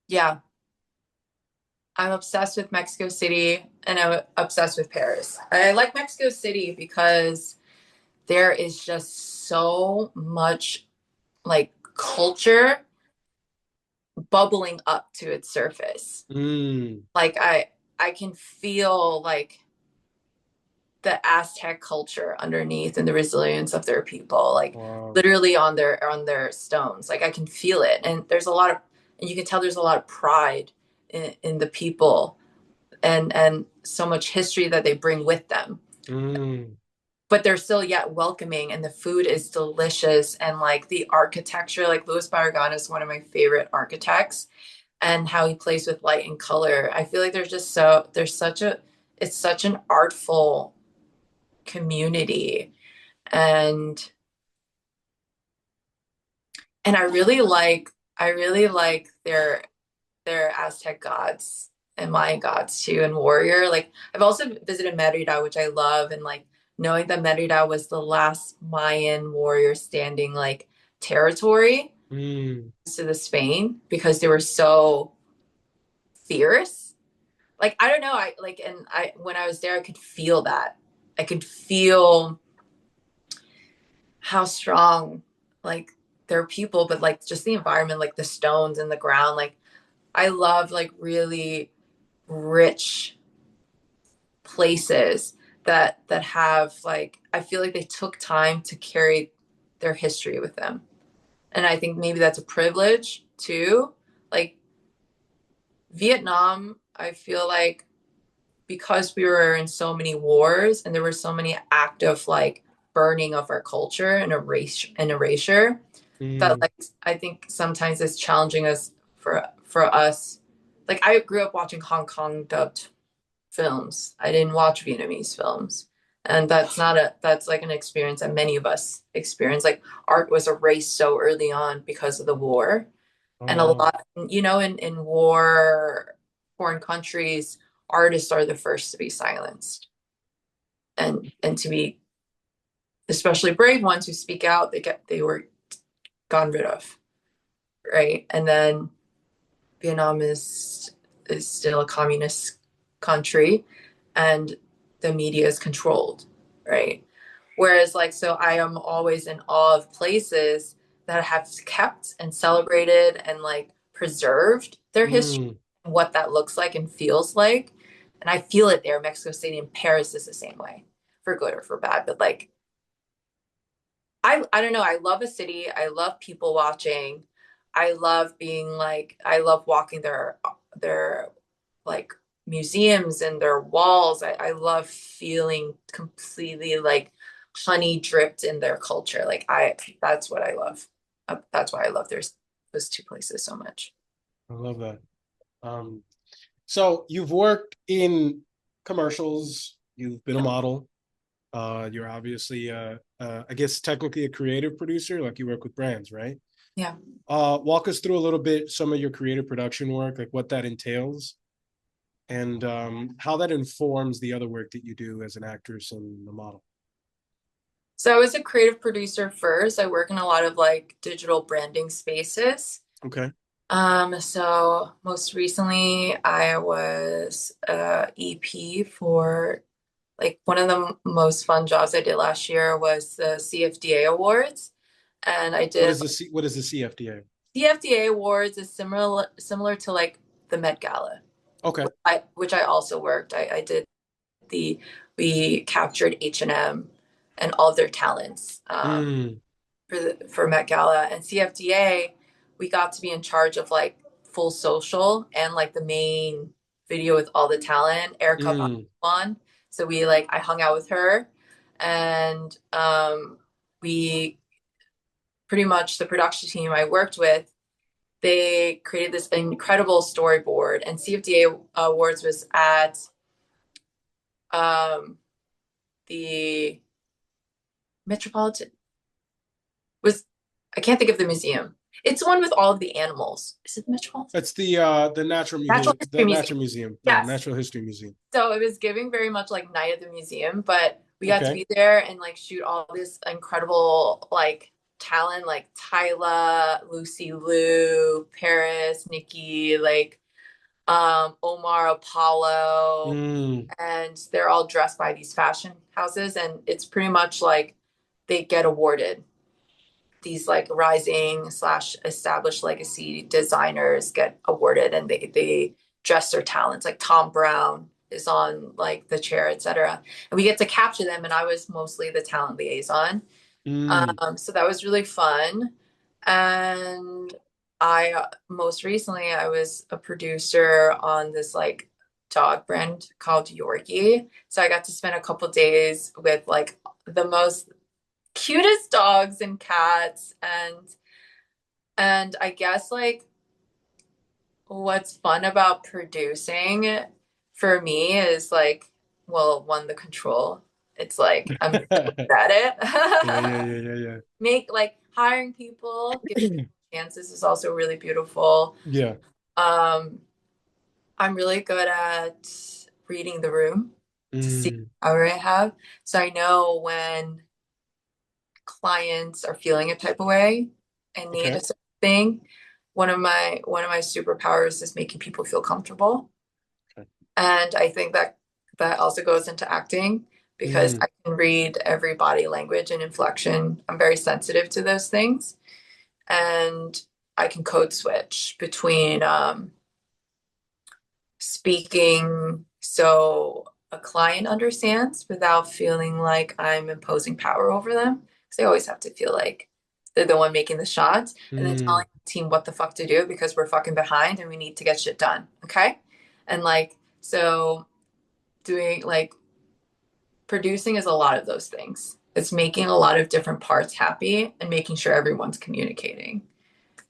Yeah, I'm obsessed with Mexico City and I'm obsessed with Paris. I like Mexico City because there is just so much like culture bubbling up to its surface. Mm. Like I can feel like the Aztec culture underneath and the resilience of their people, like Wow. literally on their stones. Like I can feel it. And there's a lot of and you can tell there's a lot of pride in the people and so much history that they bring with them. Mm. But they're still yet welcoming and the food is delicious and like the architecture, like Louis Barragan is one of my favorite architects and how he plays with light and color. I feel like there's such a it's such an artful community and and I really like their Aztec gods and Mayan gods too and warrior. Like I've also visited Merida, which I love, and like knowing that Merida was the last Mayan warrior standing like territory Mm. to the Spain because they were so fierce. Like I don't know, I like and I when I was there I could feel that. I could feel how strong like their people, but like just the environment, like the stones in the ground. Like I love like really rich places that have like I feel like they took time to carry their history with them. And I think maybe that's a privilege too. Like Vietnam, I feel like because we were in so many wars and there were so many active like burning of our culture and erasure that Mm. like I think sometimes it's challenging us for us. Like I grew up watching Hong Kong dubbed films. I didn't watch Vietnamese films. And that's like an experience that many of us experience. Like art was erased so early on because of the war. Oh, And a wow. lot, in war, foreign countries, artists are the first to be silenced and to be especially brave ones who speak out, they were gotten rid of, right? And then Vietnam is still a communist country and the media is controlled, right? Whereas like so I am always in awe of places that have kept and celebrated and like preserved their history Mm. and what that looks like and feels like. And I feel it there. Mexico City and Paris is the same way, for good or for bad. But like I don't know. I love a city. I love people watching. I love being like I love walking their like museums and their walls. I love feeling completely like honey dripped in their culture. Like I that's what I love. That's why I love those two places so much. I love that. Um, so you've worked in commercials, you've been a Yeah. model. You're obviously, I guess, technically a creative producer, like you work with brands, right? Yeah. Walk us through a little bit some of your creative production work, like what that entails, and how that informs the other work that you do as an actress and a model. So I was a creative producer first. I work in a lot of like digital branding spaces. Okay. So most recently I was EP for like one of the most fun jobs I did last year was the CFDA Awards. And I What did is the what is the CFDA? CFDA Awards is similar to like the Met Gala, Okay. which I also worked. I did the we captured H&M and all of their talents. Mm. For Met Gala and CFDA, we got to be in charge of like full social and like the main video with all the talent. Erica Mm. on, so we like I hung out with her, and we pretty much the production team I worked with. They created this incredible storyboard, and CFDA Awards was at um, the Metropolitan was I can't think of the museum. It's the one with all of the animals. Is it the Metropolitan? That's the Natural History the Museum. Natural Museum. Yeah, Yes. Natural History Museum. So it was giving very much like Night at the Museum, but we got to Okay. be there and like shoot all this incredible like talent like Tyla, Lucy Liu, Paris, Nikki, like Omar Apollo, Mm. and they're all dressed by these fashion houses and it's pretty much like they get awarded these like rising slash established legacy designers get awarded, and they dress their talents. Like Tom Brown is on like the chair, etc. And we get to capture them. And I was mostly the talent liaison. Mm, So that was really fun. And I most recently I was a producer on this like dog brand called Yorkie. So I got to spend a couple days with like the most cutest dogs and cats, and I guess like what's fun about producing for me is like, well, one, the control. It's like I'm really good at yeah, yeah, it. yeah, yeah, yeah. Make like hiring people, giving people chances is also really beautiful. Yeah. Um, I'm really good at reading the room to see Mm, power I have. So I know when clients are feeling a type of way and need a okay. certain thing. One of my superpowers is making people feel comfortable. Okay. And I think that that also goes into acting because Mm, I can read every body language and inflection. I'm very sensitive to those things. And I can code switch between speaking so a client understands without feeling like I'm imposing power over them. Because they always have to feel like they're the one making the shots, and then telling mm, the team what the fuck to do because we're fucking behind and we need to get shit done. Okay. And like, so doing like producing is a lot of those things. It's making a lot of different parts happy and making sure everyone's communicating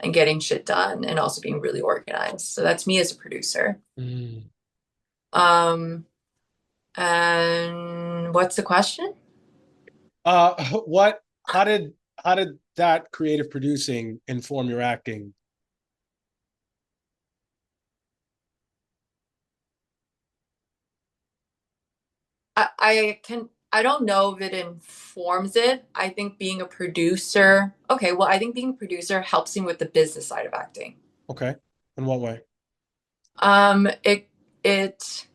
and getting shit done and also being really organized. So that's me as a producer. mm. Um, And what's the question? What, how did that creative producing inform your acting? I don't know if it informs it. I think being a producer, okay, well, I think being a producer helps me with the business side of acting. Okay. In what way? It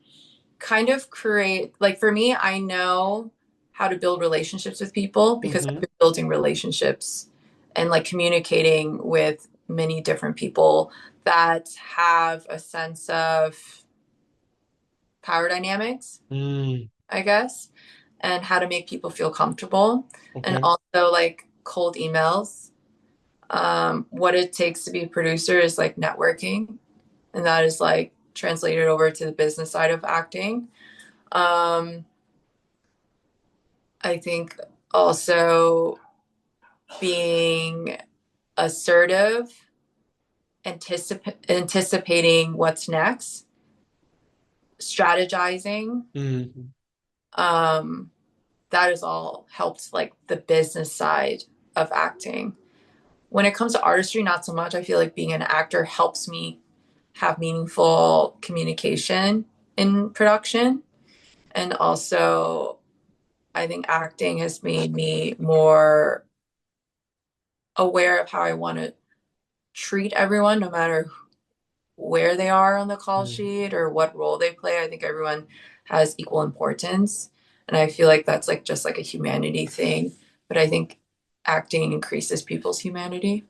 kind of create like for me, I know how to build relationships with people because I've Mm-hmm. been building relationships and like communicating with many different people that have a sense of power dynamics, Mm, I guess, and how to make people feel comfortable. And okay. also like cold emails. What it takes to be a producer is like networking, and that is like translated over to the business side of acting. Um, I think also being assertive, anticipating what's next, strategizing. Mm, Um, that is all helps like the business side of acting. When it comes to artistry, not so much. I feel like being an actor helps me have meaningful communication in production. And also, I think acting has made me more aware of how I want to treat everyone, no matter where they are on the call mm, sheet or what role they play. I think everyone has equal importance. And I feel like that's like just like a humanity thing. But I think acting increases people's humanity.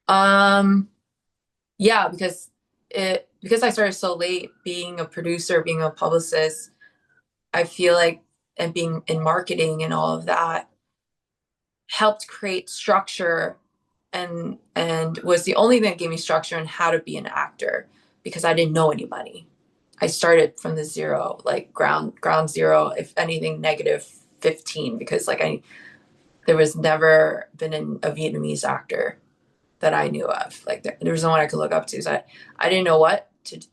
Um, Yeah, because I started so late being a producer, being a publicist, I feel like and being in marketing and all of that helped create structure and was the only thing that gave me structure on how to be an actor because I didn't know anybody. I started from the zero, like ground zero, if anything negative 15 because like I there was never been a Vietnamese actor that I knew of. Like there was no one I could look up to. So I didn't know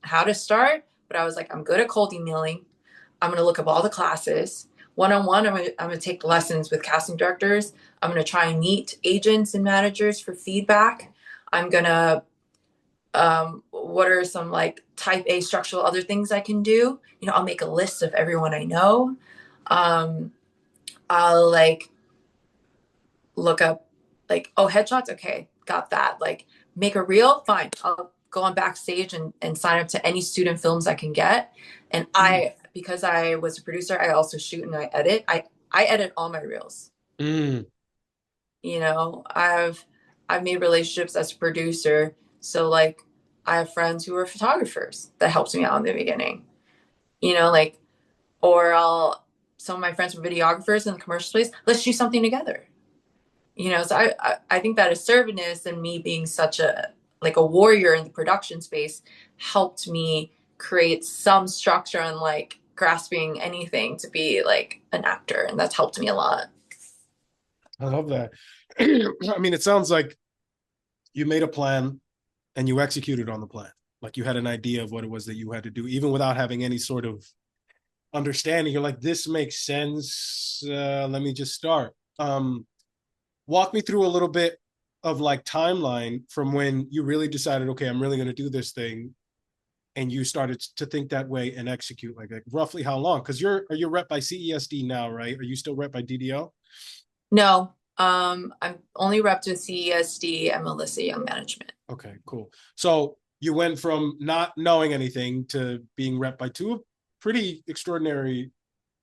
how to start, but I was like, I'm good at cold emailing. I'm going to look up all the classes. One on one, I'm going to take lessons with casting directors. I'm going to try and meet agents and managers for feedback. I'm going to, what are some like type A structural other things I can do? You know, I'll make a list of everyone I know. Um, I'll like look up like, oh, headshots. Okay, got that. Like make a reel. Fine. I'll go on backstage and sign up to any student films I can get. And because I was a producer, I also shoot and I edit. I edit all my reels. mm. I've made relationships as a producer. So like I have friends who were photographers that helped me out in the beginning, like, or some of my friends were videographers in the commercial space. Let's do something together. So I think that assertiveness and me being such a warrior in the production space helped me create some structure and like grasping anything to be like an actor. And that's helped me a lot. I love that. I mean, it sounds like you made a plan and you executed on the plan. Like you had an idea of what it was that you had to do, even without having any sort of understanding. You're like, this makes sense. Let me just start. Walk me through a little bit of like timeline from when you really decided, okay, I'm really going to do this thing, and you started to think that way and execute. Like roughly how long? Because you're rep by CESD now, right? Are you still rep by DDO? No, I'm only repped with CESD and Melissa Young Management. Okay, cool. So you went from not knowing anything to being rep by two pretty extraordinary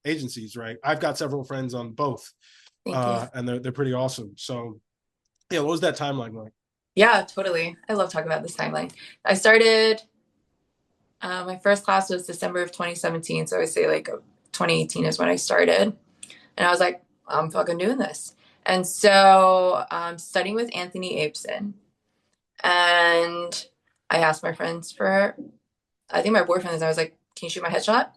agencies, right? I've got several friends on both, Thank you. and they're pretty awesome. So yeah, what was that timeline like? Yeah, totally. I love talking about this timeline. I started, my first class was December of 2017. So I would say like 2018 is when I started. And I was like, I'm fucking doing this. And so I'm studying with Anthony Abeson. And I asked my friends I think my boyfriend is, I was like, can you shoot my headshot?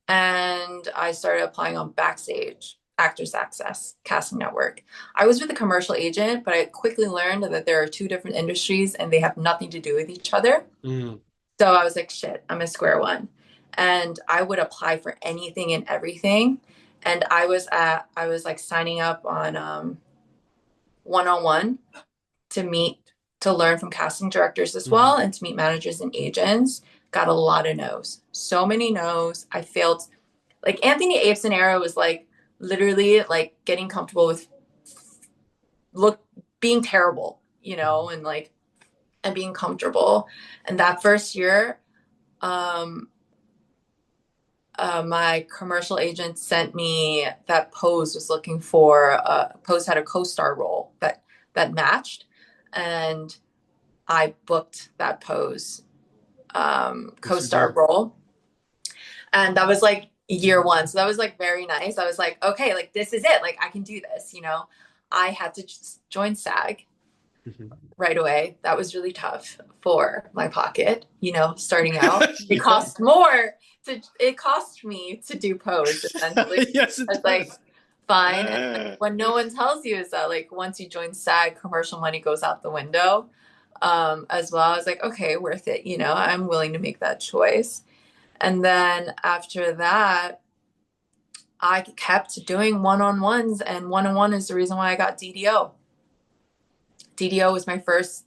And I started applying on Backstage, Actors Access, Casting Network. I was with a commercial agent, but I quickly learned that there are two different industries and they have nothing to do with each other. Mm. So I was like, shit, I'm a square one. And I would apply for anything and everything. And I was like signing up on one-on-one to to learn from casting directors as Mm-hmm. well and to meet managers and agents. Got a lot of no's. So many no's. I failed. Like Anthony Abeson era was like literally like getting comfortable with look being terrible, and like and being comfortable. And that first year, um, my commercial agent sent me that Pose was looking for. Pose had a co-star role that matched, and I booked that Pose Yes, you co-star did. role, and that was like year one. So that was like very nice. I was like, okay, like this is it. Like I can do this. I had to just join SAG Mm-hmm. right away. That was really tough for my pocket, starting out. It Yeah. cost more it cost me to do Pose essentially. Yes, it It's like does. fine. And what no one tells you is that like once you join SAG, commercial money goes out the window. As well. I was like, okay, worth it, I'm willing to make that choice. And then after that, I kept doing one-on-ones, and one-on-one is the reason why I got DDO. DDO was my first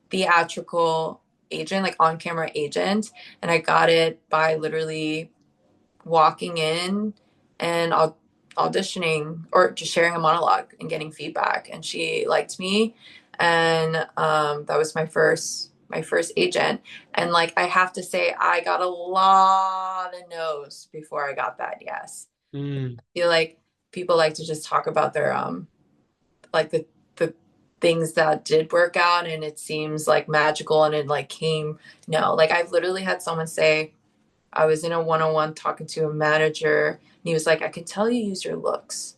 theatrical agent, like on camera agent. And I got it by literally walking in and auditioning or just sharing a monologue and getting feedback. And she liked me. And that was my first agent. And like I have to say, I got a lot of no's before I got that yes. Mm. I feel like people like to just talk about their like the things that did work out and it seems like magical and it like came. No, like I've literally had someone say, I was in a one-on-one talking to a manager and he was like, I can tell you use your looks,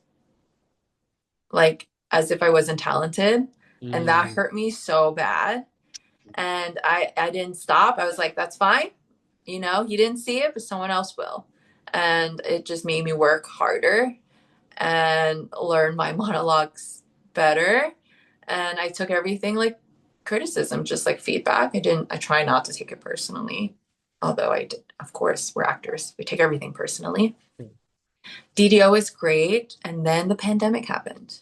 like as if I wasn't talented. And that Mm. hurt me so bad. And I didn't stop. I was like, that's fine. You didn't see it, but someone else will. And it just made me work harder and learn my monologues better. And I took everything like criticism, just like feedback. I try not to take it personally. Although I did, of course, we're actors. We take everything personally. DDO is great. And then the pandemic happened.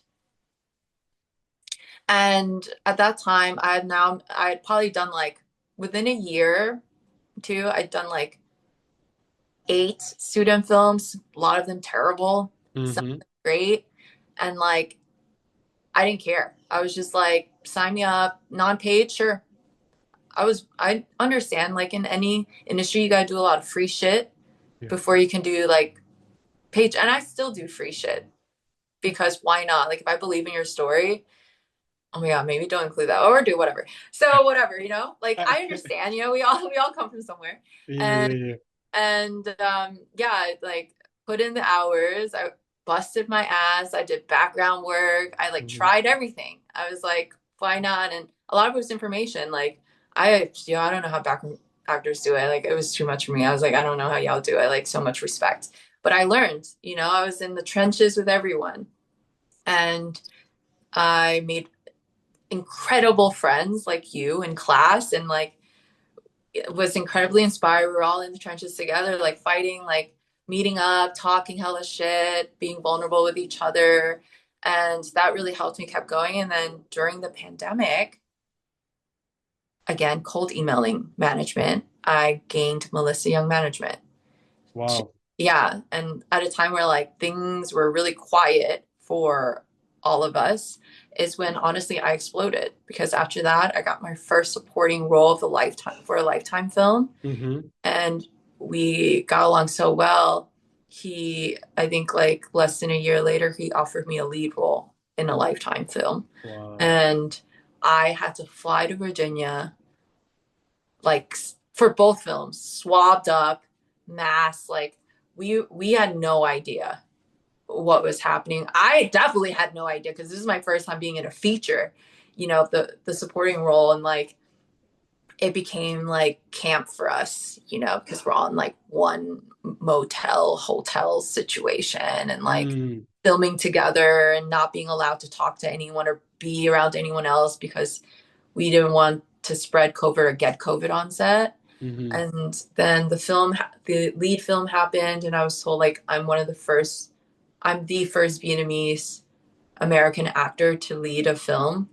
And at that time, I had probably done like within a year, two, I'd done like 8 student films, a lot of them terrible, some Mm-hmm. great. And like I didn't care. I was just like, sign me up, non-paid, sure. I understand like in any industry, you gotta do a lot of free shit Yeah. before you can do like paid. And I still do free shit. because why not? Like if I believe in your story, oh my God, maybe don't include that or do whatever. So whatever, like I understand, we all come from somewhere. Yeah, And yeah, yeah. yeah, like put in the hours. I busted my ass. I did background work. I like Mhm. tried everything. I was like, why not? And a lot of it was information. Like I don't know how background actors do it. Like it was too much for me. I was like, I don't know how y'all do it. Like so much respect. But I learned, I was in the trenches with everyone. And I made incredible friends like you in class and like it was incredibly inspired. We were all in the trenches together, like fighting, like meeting up, talking hella shit, being vulnerable with each other. And that really helped me keep going. And then during the pandemic, again, cold emailing management, I gained Melissa Young management. Wow. Yeah. And at a time where like things were really quiet for all of us is when honestly I exploded because after that I got my first supporting role of the lifetime for a lifetime film Hmm. and we got along so well. I think like less than a year later, he offered me a lead role in a Lifetime film. Wow. And I had to fly to Virginia, like for both films, swabbed up, mass, like we had no idea what was happening. I definitely had no idea because this is my first time being in a feature, the supporting role and like it became like camp for us, because we're all in like one motel, hotel situation and like Mm. filming together and not being allowed to talk to anyone or be around anyone else because we didn't want to spread COVID or get COVID on set. Hmm. And then the lead film happened, and I was told like I'm the first Vietnamese American actor to lead a film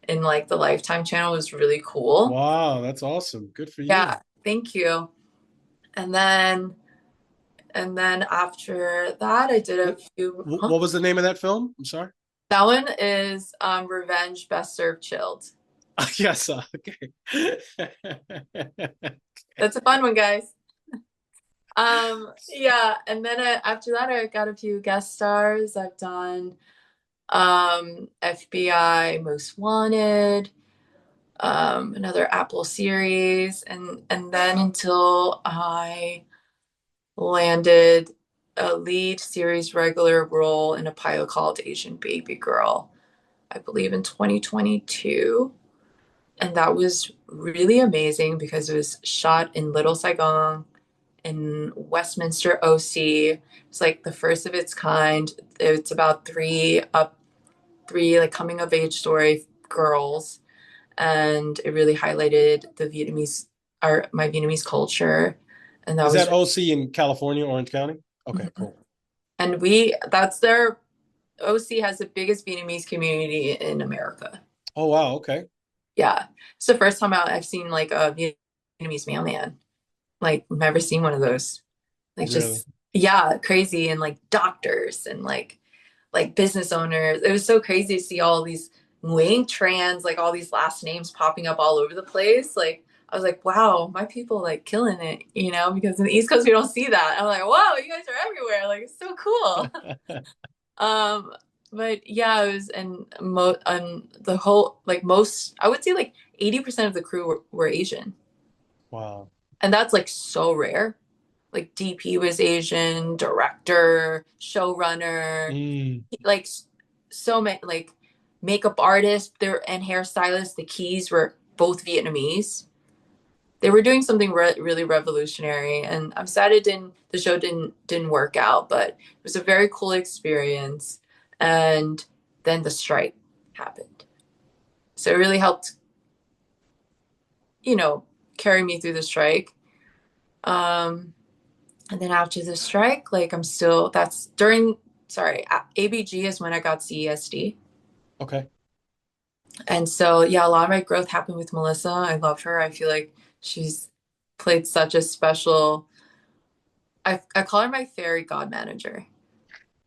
in like the Lifetime channel. It was really cool. Wow, that's awesome. Good for you. Yeah, thank you. And then after that, I did a What, few. Huh? what was the name of that film? I'm sorry. That one is Revenge Best Served Chilled. Yes. Okay. That's a fun one, guys. Yeah, and then after that, I got a few guest stars. I've done FBI Most Wanted, another Apple series, and then until I landed a lead series regular role in a pilot called Asian Baby Girl, I believe in 2022. And that was really amazing because it was shot in Little Saigon in Westminster, OC. It's like the first of its kind. It's about three like coming of age story girls, and it really highlighted my Vietnamese culture, and that Is was that OC in California, Orange County? Okay, Mhm. cool. And that's their OC has the biggest Vietnamese community in America. Oh, wow. Okay. Yeah. It's the first time I've seen like a Vietnamese mailman. Like never seen one of those. Like Really? just yeah, crazy and like doctors and like business owners. It was so crazy to see all these Nguyen trans, like all these last names popping up all over the place. Like I was like, wow, my people like killing it, because in the East Coast we don't see that. I'm like, wow, you guys are everywhere. Like it's so cool. Um, but yeah, it was and the whole like most I would say like 80% of the crew were Asian. Wow. And that's like so rare. Like DP was Asian, director, showrunner, Mm. like so many like makeup artists there and hairstylists. The keys were both Vietnamese. They were doing something really revolutionary, and I'm sad the show didn't work out, but it was a very cool experience. And then the strike happened, so it really helped, you know, carry me through the strike. Um, and then after the strike, like I'm still that's during sorry ABG is when I got CESD. Okay. And so, yeah, a lot of my growth happened with Melissa. I love her. I feel like she's played such a special, I call her my fairy god manager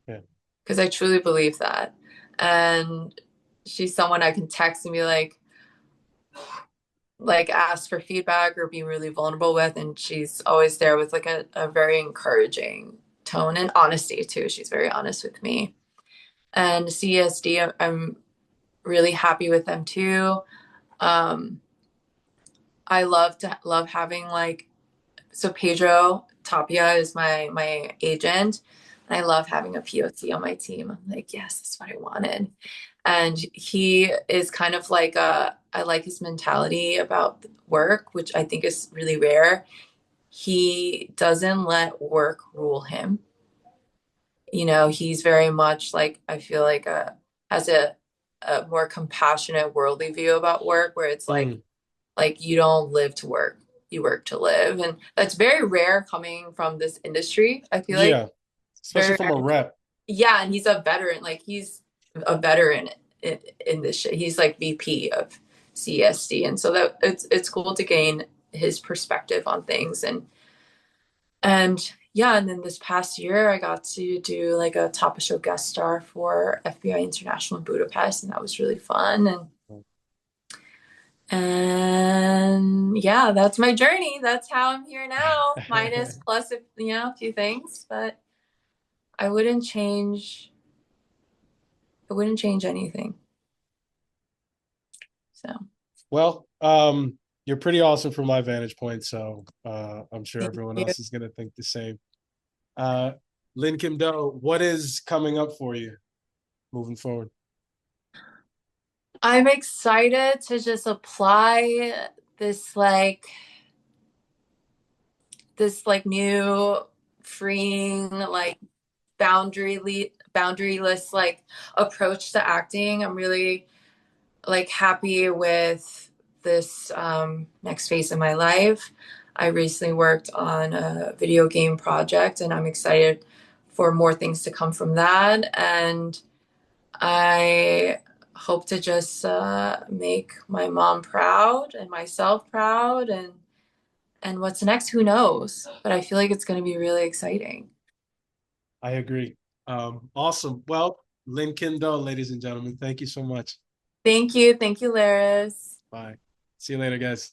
Yeah. because I truly believe that. And she's someone I can text and be like ask for feedback or be really vulnerable with. And she's always there with like a very encouraging tone and honesty too. She's very honest with me. And CSD, I'm really happy with them too. Um, I love having like, so Pedro Tapia is my agent. And I love having a POC on my team. I'm like, yes, that's what I wanted. And he is kind of like I like his mentality about work, which I think is really rare. He doesn't let work rule him. He's very much like, I feel like has a more compassionate worldly view about work, where it's Mm, like you don't live to work, you work to live. And that's very rare coming from this industry. I feel like yeah, especially very from rare. a rep. Yeah, and he's a veteran. Like he's a veteran in this shit. He's like VP of CSD, and so that it's cool to gain his perspective on things. And yeah, and then this past year I got to do like a top of show guest star for FBI International in Budapest, and that was really fun. And yeah, that's my journey. That's how I'm here now, minus plus a few things, but I wouldn't change I wouldn't change anything. So Well, you're pretty awesome from my vantage point, so I'm sure thank everyone you. else is gonna think the same. Uh, Lynn Kim Do, what is coming up for you moving forward? I'm excited to just apply this like this like new freeing like boundaryless like approach to acting. I'm really like happy with this next phase of my life. I recently worked on a video game project, and I'm excited for more things to come from that. And I hope to just make my mom proud and myself proud. And what's next, who knows? But I feel like it's going to be really exciting. I agree. Awesome. Well, Lynn Kim Do, ladies and gentlemen, thank you so much. Thank you. Thank you, Laris. Bye. See you later, guys.